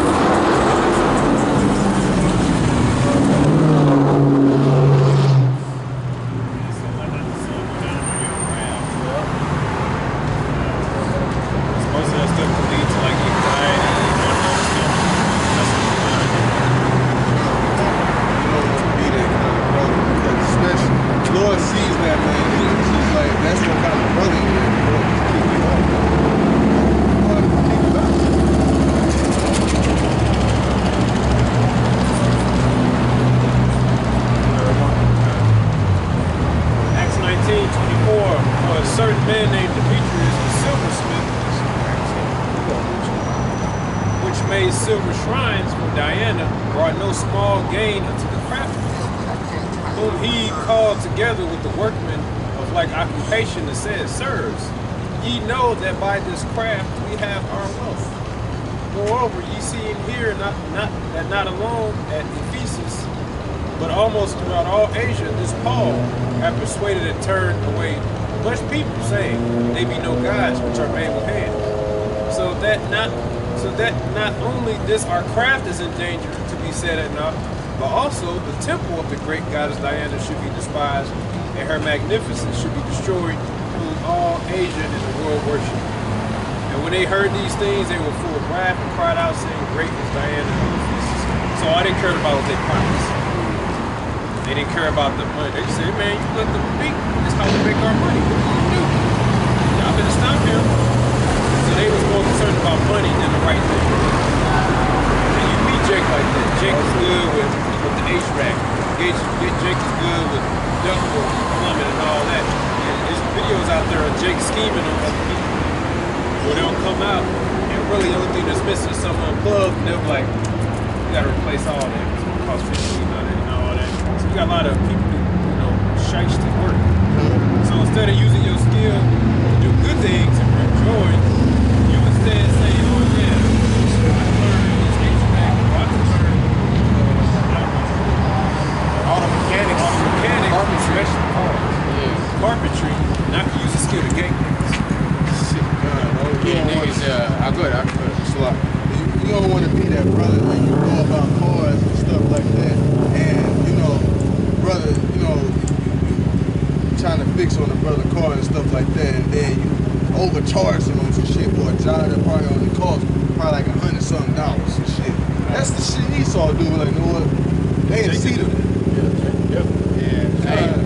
Silver shrines for Diana brought no small gain unto the craftsman, whom he called together with the workmen of like occupation, that said, Sirs, ye know that by this craft we have our wealth. Moreover, ye see and hear not alone at Ephesus, but almost throughout all Asia, this Paul hath persuaded and turned away much people, saying, they be no gods which are made with hands. So that not only this our craft is in danger to be set at naught, but also the temple of the great goddess Diana should be despised, and her magnificence should be destroyed, whom all Asia and the world worship. And when they heard these things, they were full of wrath and cried out, saying, Great is Diana of Ephesus. So all they cared about was their profits. They didn't care about the money. They just said, man, you let them speak. This is how we make our money. What do you do? Y'all better stop him. So they was more concerned about money than the right thing. And you meet Jake like that. Jake is good with the HVAC. Jake is good with ductwork, plumbing, and all that. And there's videos out there of Jake scheming on other people, where they'll come out and really the only thing that's missing is some unplugged, and they'll be like, you gotta replace all that. It's gonna cost $15 and all that. So you got a lot of people who, shiesty work. So instead of using your skill to do good things and bring joy, you instead say, oh yeah, I learned this HVAC, or I learned you don't want to be that brother when you know about cars and stuff like that, and you know, brother, you know, you trying to fix on the brother car and stuff like that, and then you overcharge him on some shit for a job that probably only cost probably like $100-something and shit. That's the shit Esau do. Like, you know what? They ain't see them.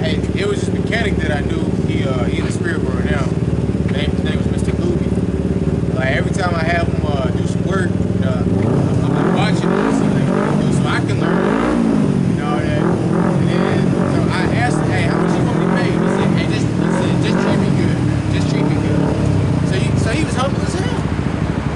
Hey, it was this mechanic that I knew. He in the spirit world now. His name was Mr. Luby. Like every time I have him do some work, I'm like watching him and see like what he do so I can learn. You know that. And then so I asked him, hey, how much you want me to pay? He said, hey, just treat me good. Just treat me good. So he was humble as hell.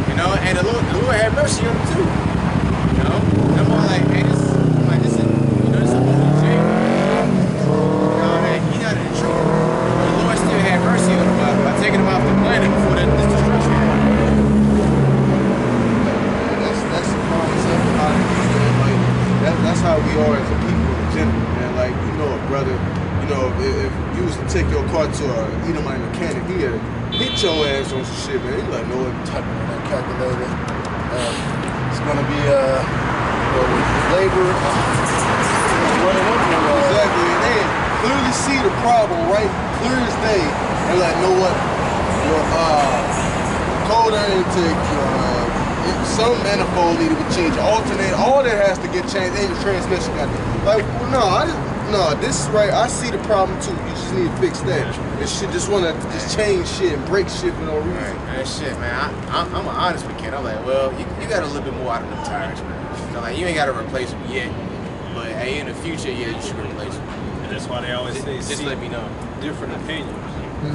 You know, and the Lord had mercy on him too. You know, and I'm all like, hey, this is, you know, this is a holy thing. You know, man, he not in the truth. But the Lord still had mercy on him by taking him off the planet before this destruction happened. That's the concept of how to do that. Like, that's how we are as a people in general, man. Like, you know, a brother, you know, if you was to take your car to a Edomite mechanic, he had hit your ass on some shit, man. He like, no, Typing on that calculator. It's gonna be labor running up your exactly. And they clearly see the problem, right? Clear as day. And like, know what? Your cold air intake, some manifold needed to be changed, alternate, all that has to get changed, and the transmission got to. Like, no, this is right. I see the problem too. You just need to fix that. This shit just want to just change shit and break shit for no reason. Right, man, shit, man. I'm an honest mechanic. I'm like, well, you got a little bit more out of them tires, man. So like, you ain't got to replace them yet, but hey, in the future, yeah, you should replace them. And that's why they always say, Just let me know. different opinions.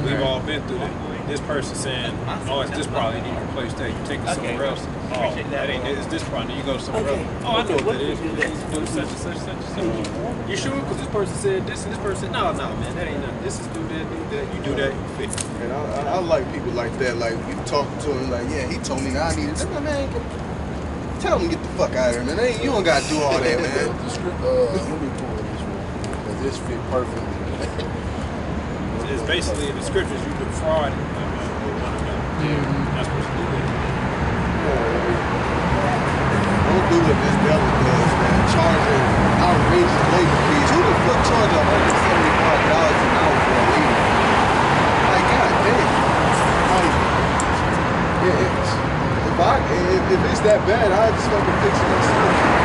We've all been through that. This person saying, oh, it's this problem, you need to replace that. You take it somewhere else. Oh, that ain't it. It's this problem. You go somewhere else. Oh, I know what that is. You need to do such and such and such and such. You sure? Because this person said this and this person said, no, man, that ain't nothing. This is do that, do that. You do that, you fix it. And I like people like that. Like, you talking to him, like, yeah, he told me that I needed it. Man, tell him to get the fuck out of here, man. You don't got to do all that, man. The script, let me pull this one. Because this fit perfectly. It's basically in the scriptures, you defraud one another. That's what you do. Don't do what this devil does, man. Charging outrageous labor fees. Who the fuck charge $175 an hour for a labor? Like, god damn. Like, if it's that bad, I'd just fucking fix it myself.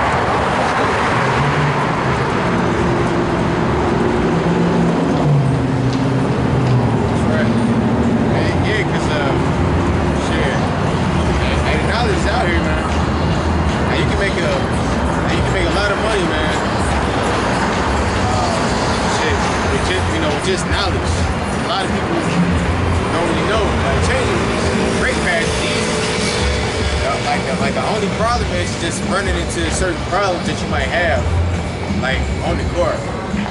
Knowledge is out here, man. Now you can make a lot of money, man. With just knowledge. A lot of people don't really know. Like changing brake pads is easy. Like the only problem is just running into certain problems that you might have, like on the car.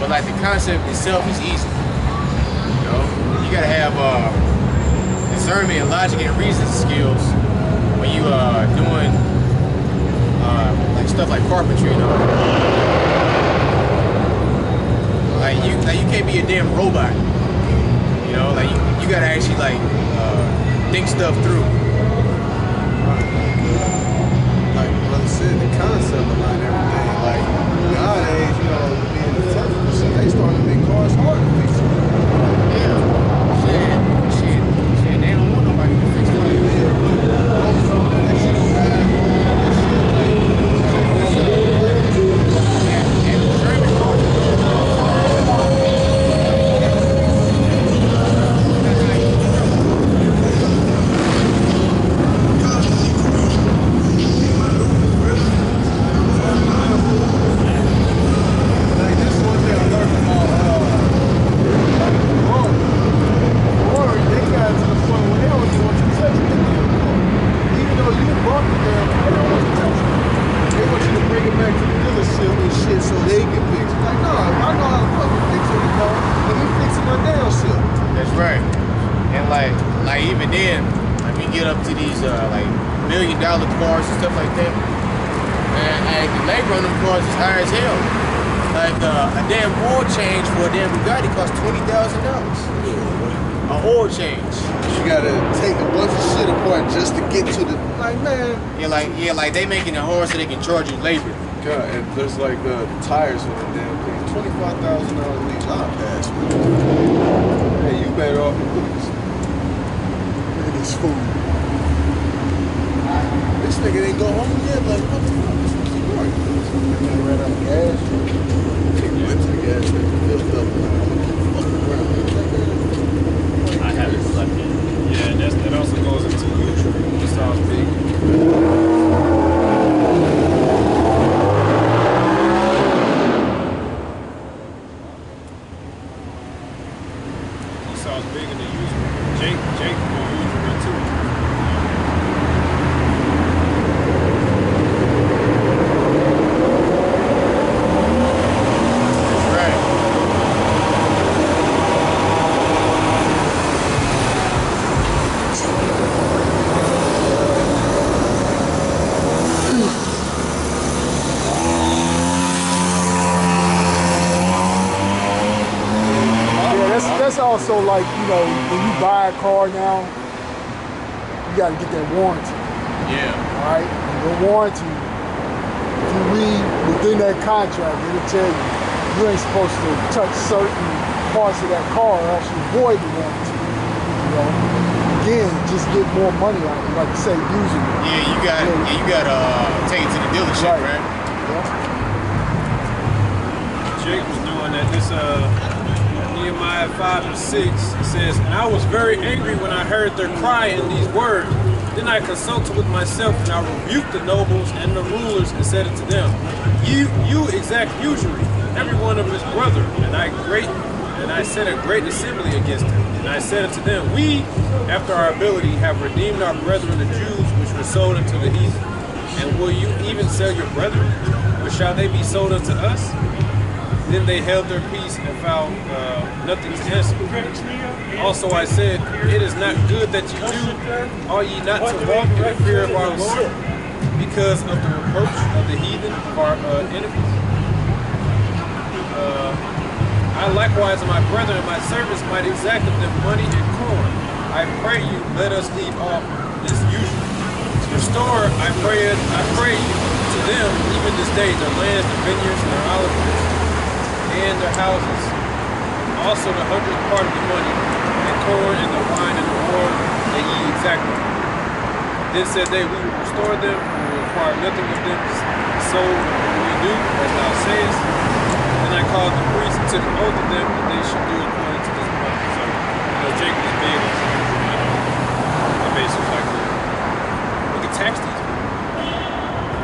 But like the concept itself is easy. You know, you gotta have discernment and logic and reasoning skills when you doing like stuff like carpentry, you know. Like you can't be a damn robot. You know, like you gotta actually like think stuff through. Like brother said, the concept behind everything. Like nowadays, you know, being the technical shit, they starting to make cars hard to fix. Yeah. Shit. They don't want nobody to fix it. Cars and stuff like that, and the labor on them cars is high as hell. Like a damn oil change for a damn Bugatti costs $20,000. An oil change. You gotta take a bunch of shit apart just to get to the, like, man. Yeah, like they making it hard so they can charge you labor. God, and there's like the tires for the damn thing. $25,000 lease. I'll pass, man. Hey, you better off than this. Look at this fool. This nigga didn't go home yet. Like, what the fuck? This was the work. He ran out of gas. He went to the gas station, filled up, and fucking around. I haven't slept in. Yeah, that also goes into usury. This sounds big. He sounds big in the usury. Jake will usury too. That's also like, you know, when you buy a car now, you got to get that warranty. Yeah. All right? And the warranty, if you read within that contract, it'll tell you you ain't supposed to touch certain parts of that car or else you void the warranty. You know? Again, just get more money out of it, like you say, using it. Yeah, you got take it to the dealership, right? Yeah. Jake was doing that. This Nehemiah 5 and 6, it says, "And I was very angry when I heard their cry in these words. Then I consulted with myself, and I rebuked the nobles and the rulers, and said unto them, You exact usury, every one of his brother, and I set a great assembly against him. And I said unto them, We, after our ability, have redeemed our brethren the Jews, which were sold unto the heathen. And will you even sell your brethren? Or shall they be sold unto us? Then they held their peace and found nothing to answer. Also I said, It is not good that you do, ought ye not to walk in the fear of our Lord, because of the reproach of the heathen of our enemies. I likewise and my brethren and my servants might exact of them money and corn. I pray you, let us leave off this usury. Restore, I pray you, to them even this day their lands, their vineyards, and their olive trees, and their houses, also the 100th part of the money, and corn, and the wine, and the oil that ye exact. Then said they, We will restore them, we will require nothing of them, so we do, as thou sayest. Then I called the priests and took an oath of them that they should do according to this month. So, you know, Jacob was big on basically like, we can tax these people.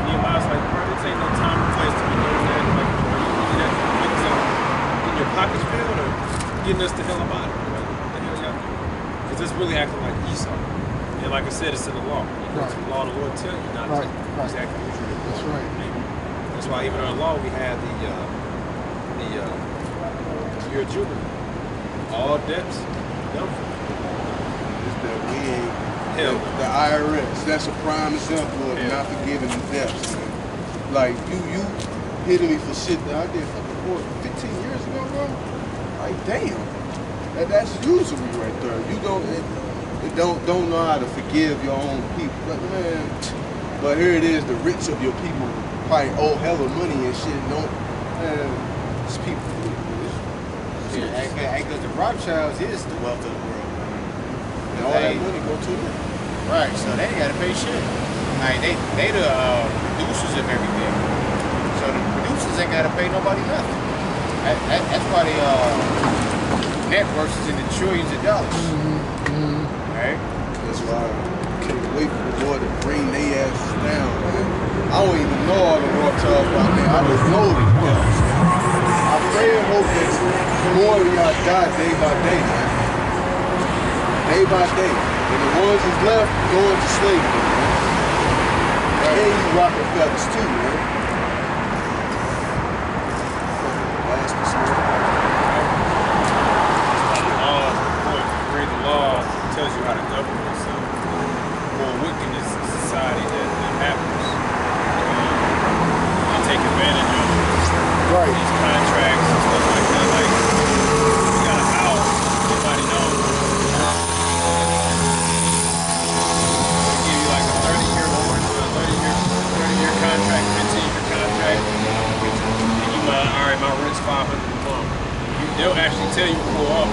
Nehemiah's like, this ain't no time and place to be doing that. Like, your pockets filled or getting us the hell out of here? Like, what the hell y'all doing? Because it's really acting like Esau. And like I said, it's in the law. It's in the law, the Lord tell you not to. Exactly. That's right. That's why even in our law we have the year of Jubilee. All debts done for. It's that we ain't, Hell. the IRS, that's a prime example of not forgiving the debts, man. Like, you hitting me for shit that I did fucking 15 years ago, bro. Like, damn. That's usury right there. You don't know how to forgive your own people. But man, but here it is, the rich of your people probably owe hella money and shit. Man, these people. Because the Rothschilds is the wealth of the world. And all that money go to them. Right, so they ain't gotta pay shit. Like they the producers of everything. So the producers ain't gotta pay nobody nothing. That's why they net worth is in the trillions of dollars. Right? That's why I can't wait for the Lord to bring their asses down, man. I don't even know all the Rothschilds out there. I just know them. I pray and hope that more of y'all die day by day, man. Day by day. And the ones that's left going to slavery, man. And you Rockefellers too, man. Bastards, man. Read the law, it tells you how to govern yourself. More wickedness in society that happens. You take advantage of these contracts and stuff like that. Like, you got a house, nobody knows. they'll actually tell you pull off.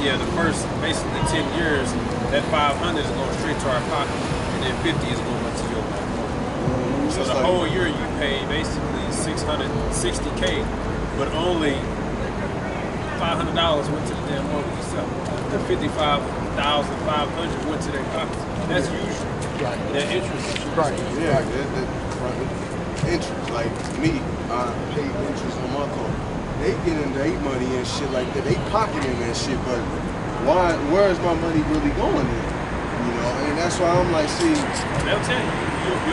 Yeah, the first basically 10 years, that 500 is going straight to our pocket, and then 50 is going to your account. So the whole year you pay basically 660K, but only $500 went to the damn mortgage itself. The 55,500 went to their pockets. That's usual. Right. That interest. Right. Yeah, interest. Like me, I pay interest on my car. They getting their money and shit like that. They pocketing that shit, but why? Where is my money really going in? You know, and that's why I'm like, see. They'll tell you.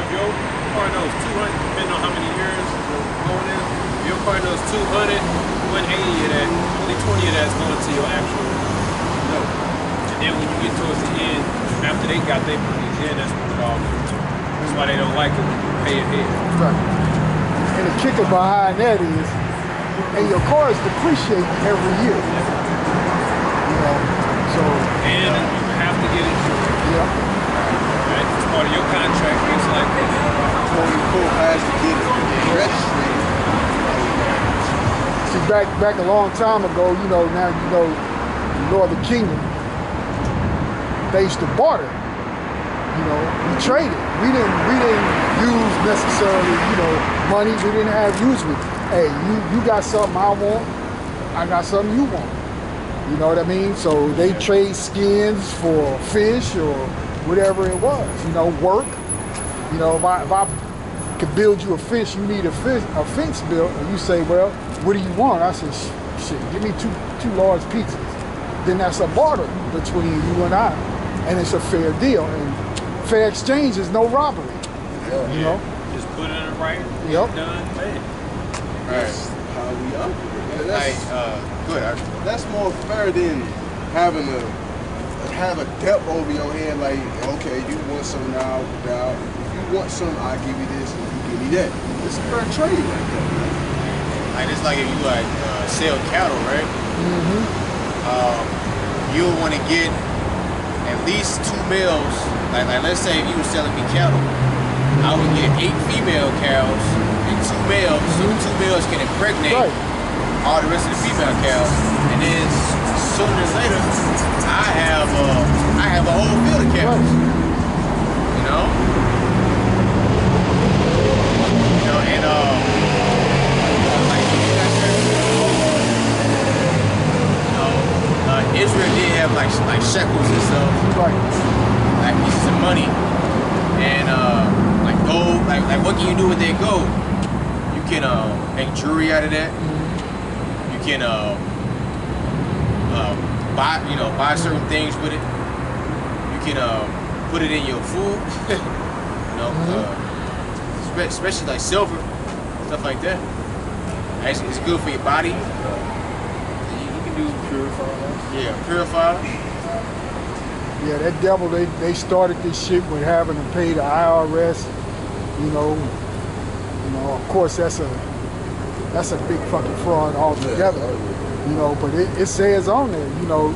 Your car knows 200, depending on how many years going in. Your car knows 200, 180 of that, only 20 of that's going to your actual note. And then when you get towards the end, after they got their money, then that's when it all goes. That's why they don't like it when you pay ahead. Right. And the kicker behind that is, and your car is depreciating every year. You know, so. And you have to get insurance. Yeah. Right? It's part of your contract, things like that. Tony Cole has to get registered. See, back a long time ago, you know, now you know, the Northern Kingdom, they used to barter. You know, we traded. We didn't use necessarily, you know, money. We didn't have usually. Hey, you got something I want, I got something you want. You know what I mean? So they trade skins for fish or whatever it was. You know, work. You know, if I could build you a fish, you need a fence built, and you say, well, what do you want? I said, shit, give me two large pizzas. Then that's a barter between you and I, and it's a fair deal. And fair exchange is no robbery. Yeah. You know? Just put it in writing. Yep. Done. Hey. That's how we operate. That's more fair than having to have a debt over your head. Like, okay, you want something now. If you want something, I give you this, and you give me that. It's a fair trade like that, man. Like it's like if you sell cattle, right? Mm-hmm. You'll want to get at least 2 males. Like let's say if you were selling me cattle, I would get 8 female cows and 2 males, so the 2 males can impregnate all the rest of the female cows, and then sooner or later, I have a whole field of cows. You know, and Israel did have like shekels and stuff, like pieces of money, and like gold. Like what can you do with that gold? You can make jewelry out of that. You can buy certain things with it. You can put it in your food. Especially like silver, stuff like that. Actually, it's good for your body. You can do purify. Yeah, purify. Yeah, that devil, they started this shit with having to pay the IRS. You know, of course that's a big fucking fraud altogether. You know, but it says on there, you know,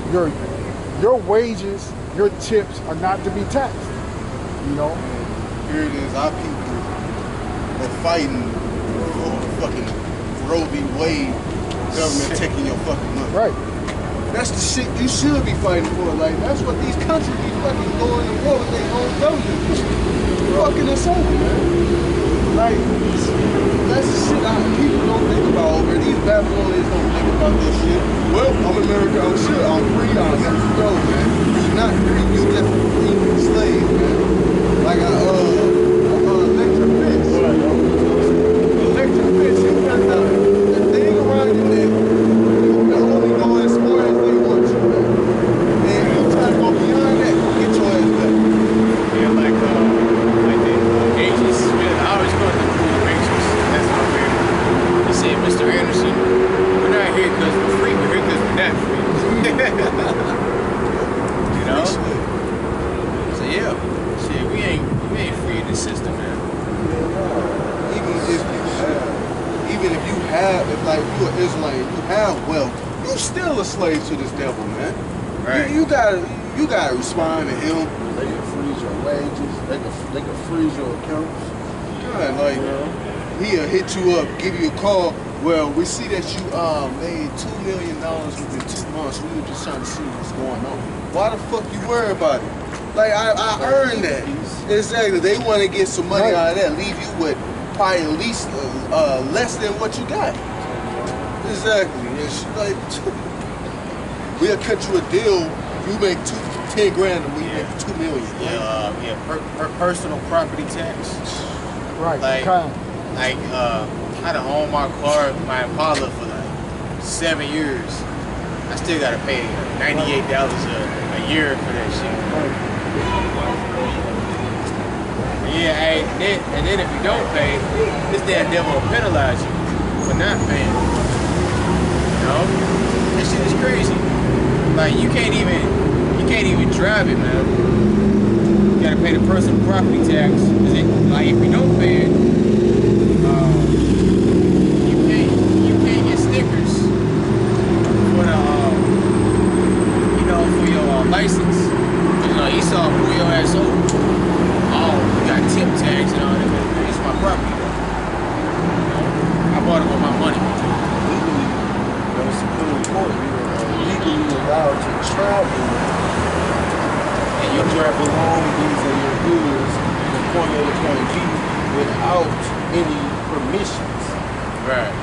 your wages, your tips are not to be taxed. You know. Here it is, our people are fighting for fucking Roe v. Wade, government taking your fucking money. Right. That's the shit you should be fighting for. Like, that's what these countries be fucking going to war with their own government. Fucking us over, man. Like, that's the shit people don't think about over. These Babylonians don't think about this shit. Well, I'm America, I'm sure I'm free, I'll never go, man. You're not free, you just free slave, man. Like electric fence. Electric fence, you got the thing around your neck. You can only go as far as they want you, man. And you try to go beyond that, get your ass back. Yeah, like the agents. I always go to the cool agents. That's my favorite. He said, Mr. Anderson, we're not here because we're free. We're here because we're not free. You know? So yeah, shit, we ain't free in this system, man. Even if you have, like you're an Israelite, you have wealth, you're still a slave to this devil, man. Right. You gotta respond to him. They can freeze your wages. They can freeze your accounts. God, like he'll hit you up, give you a call. Well, we see that you made $2 million within 2 months. We were just trying to see what's going on. Why the fuck you worry about it? Like, I earned that. Exactly. They want to get some money out of that. Leave you with probably at least less than what you got. Exactly. And she like, we'll cut you a deal. You make 10 grand and we make 2 million. Yeah, personal property tax. Right. Like, I done owned my car, my Impala, for like 7 years. I still gotta pay $98 a year for that shit. Yeah, and then if you don't pay, this damn devil will penalize you for not paying. You know? That shit is crazy. Like, you can't even drive it, man. You gotta pay the personal property tax. Like, if you don't pay it, you can't get stickers for the, for your license. You know, Esau pull your ass over. Oh, you got tip tags and all that. It's my property, though. I bought it with my money. Legally, when it's a criminal court, you're legally allowed to travel. And you travel along these are your goods from point A to point B without any permissions. Right.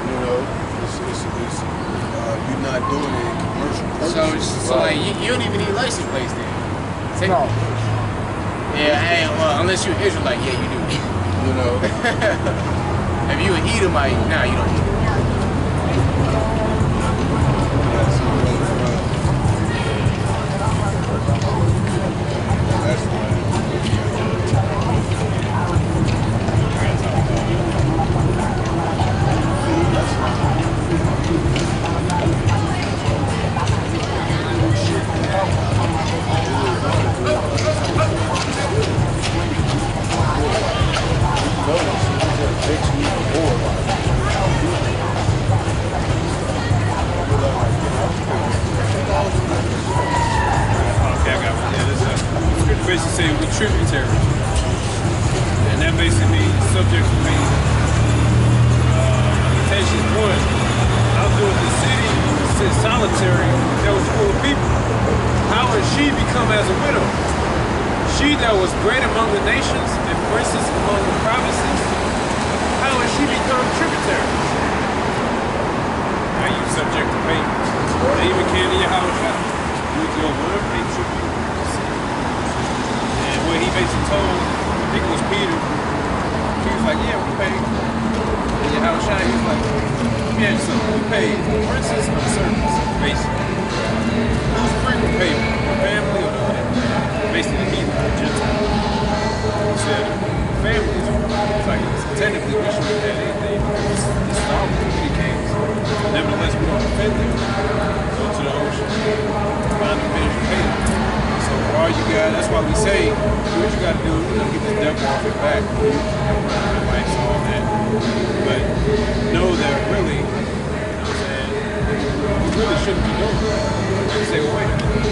You know, You're not doing it in commercial purposes. So like, you don't even need license plates then. No. Yeah, hey, well, unless you're Israelite, yeah, you do. you know. If you an Edomite, nah, you don't need it. Basically say we tributary, and that basically means subject to pay. Limitations 1, I was doing the city said solitary that was full of people. How has she become as a widow? She that was great among the nations and princess among the provinces, how has she become tributary? Now you subject to pay. They even came to your house shop. You would go over and pay tribute. What he basically told, I think it was Peter, he was like, yeah, we paid. And your house shine, he was like, yeah, so we paid princes or servants, basically. Who's free with payment? Family or basically the heathen, the Gentile. He said, families, it's like, technically we shouldn't have anything because this is our communications. Nevertheless, we don't offend them. Go to the ocean, find a fish, pay them. So all you got, that's why we say, do what you got to do, get this devil off your back, lights, all that. But know that really, you know what I'm saying, you really shouldn't be doing it. You say, well, wait a minute.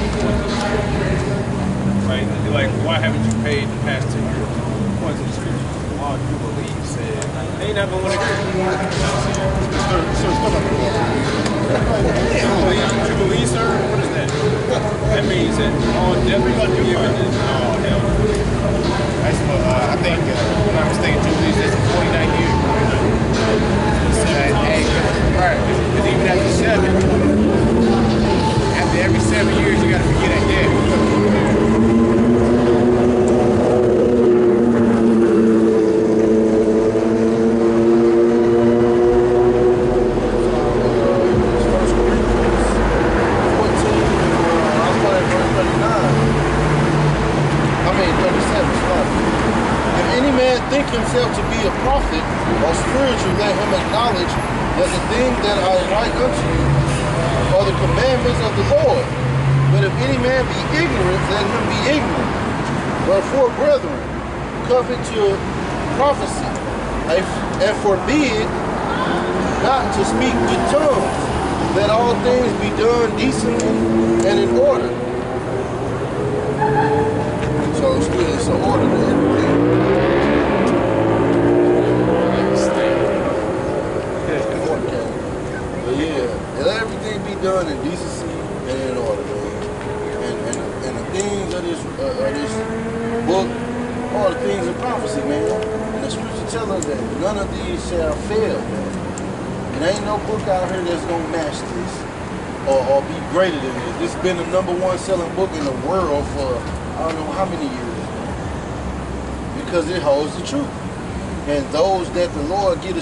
Right? You're like, why haven't you paid the past 10 years? According to the scriptures, the law you believe said, they ain't never want to get it. Jubilee, sir? What is that? That means that all debt is forgiven and all hell. That's what, I think, if I'm not mistaken, Jubilee is 49 years. Right, because even after every 7 years, you got to forget that debt. Himself to be a prophet or spiritual, let him acknowledge that the thing that I write unto you are the commandments of the Lord. But if any man be ignorant, let him be ignorant. Wherefore, brethren, covet to prophecy, and forbid not to speak with tongues, that all things be done decently and in order. So it's an order to everything. this book, all the things of prophecy, man. And the scripture tells us that none of these shall fail, man. It ain't no book out here that's gonna match this or be greater than this. This has been the #1 selling book in the world for I don't know how many years, man. Because it holds the truth. And those that the Lord get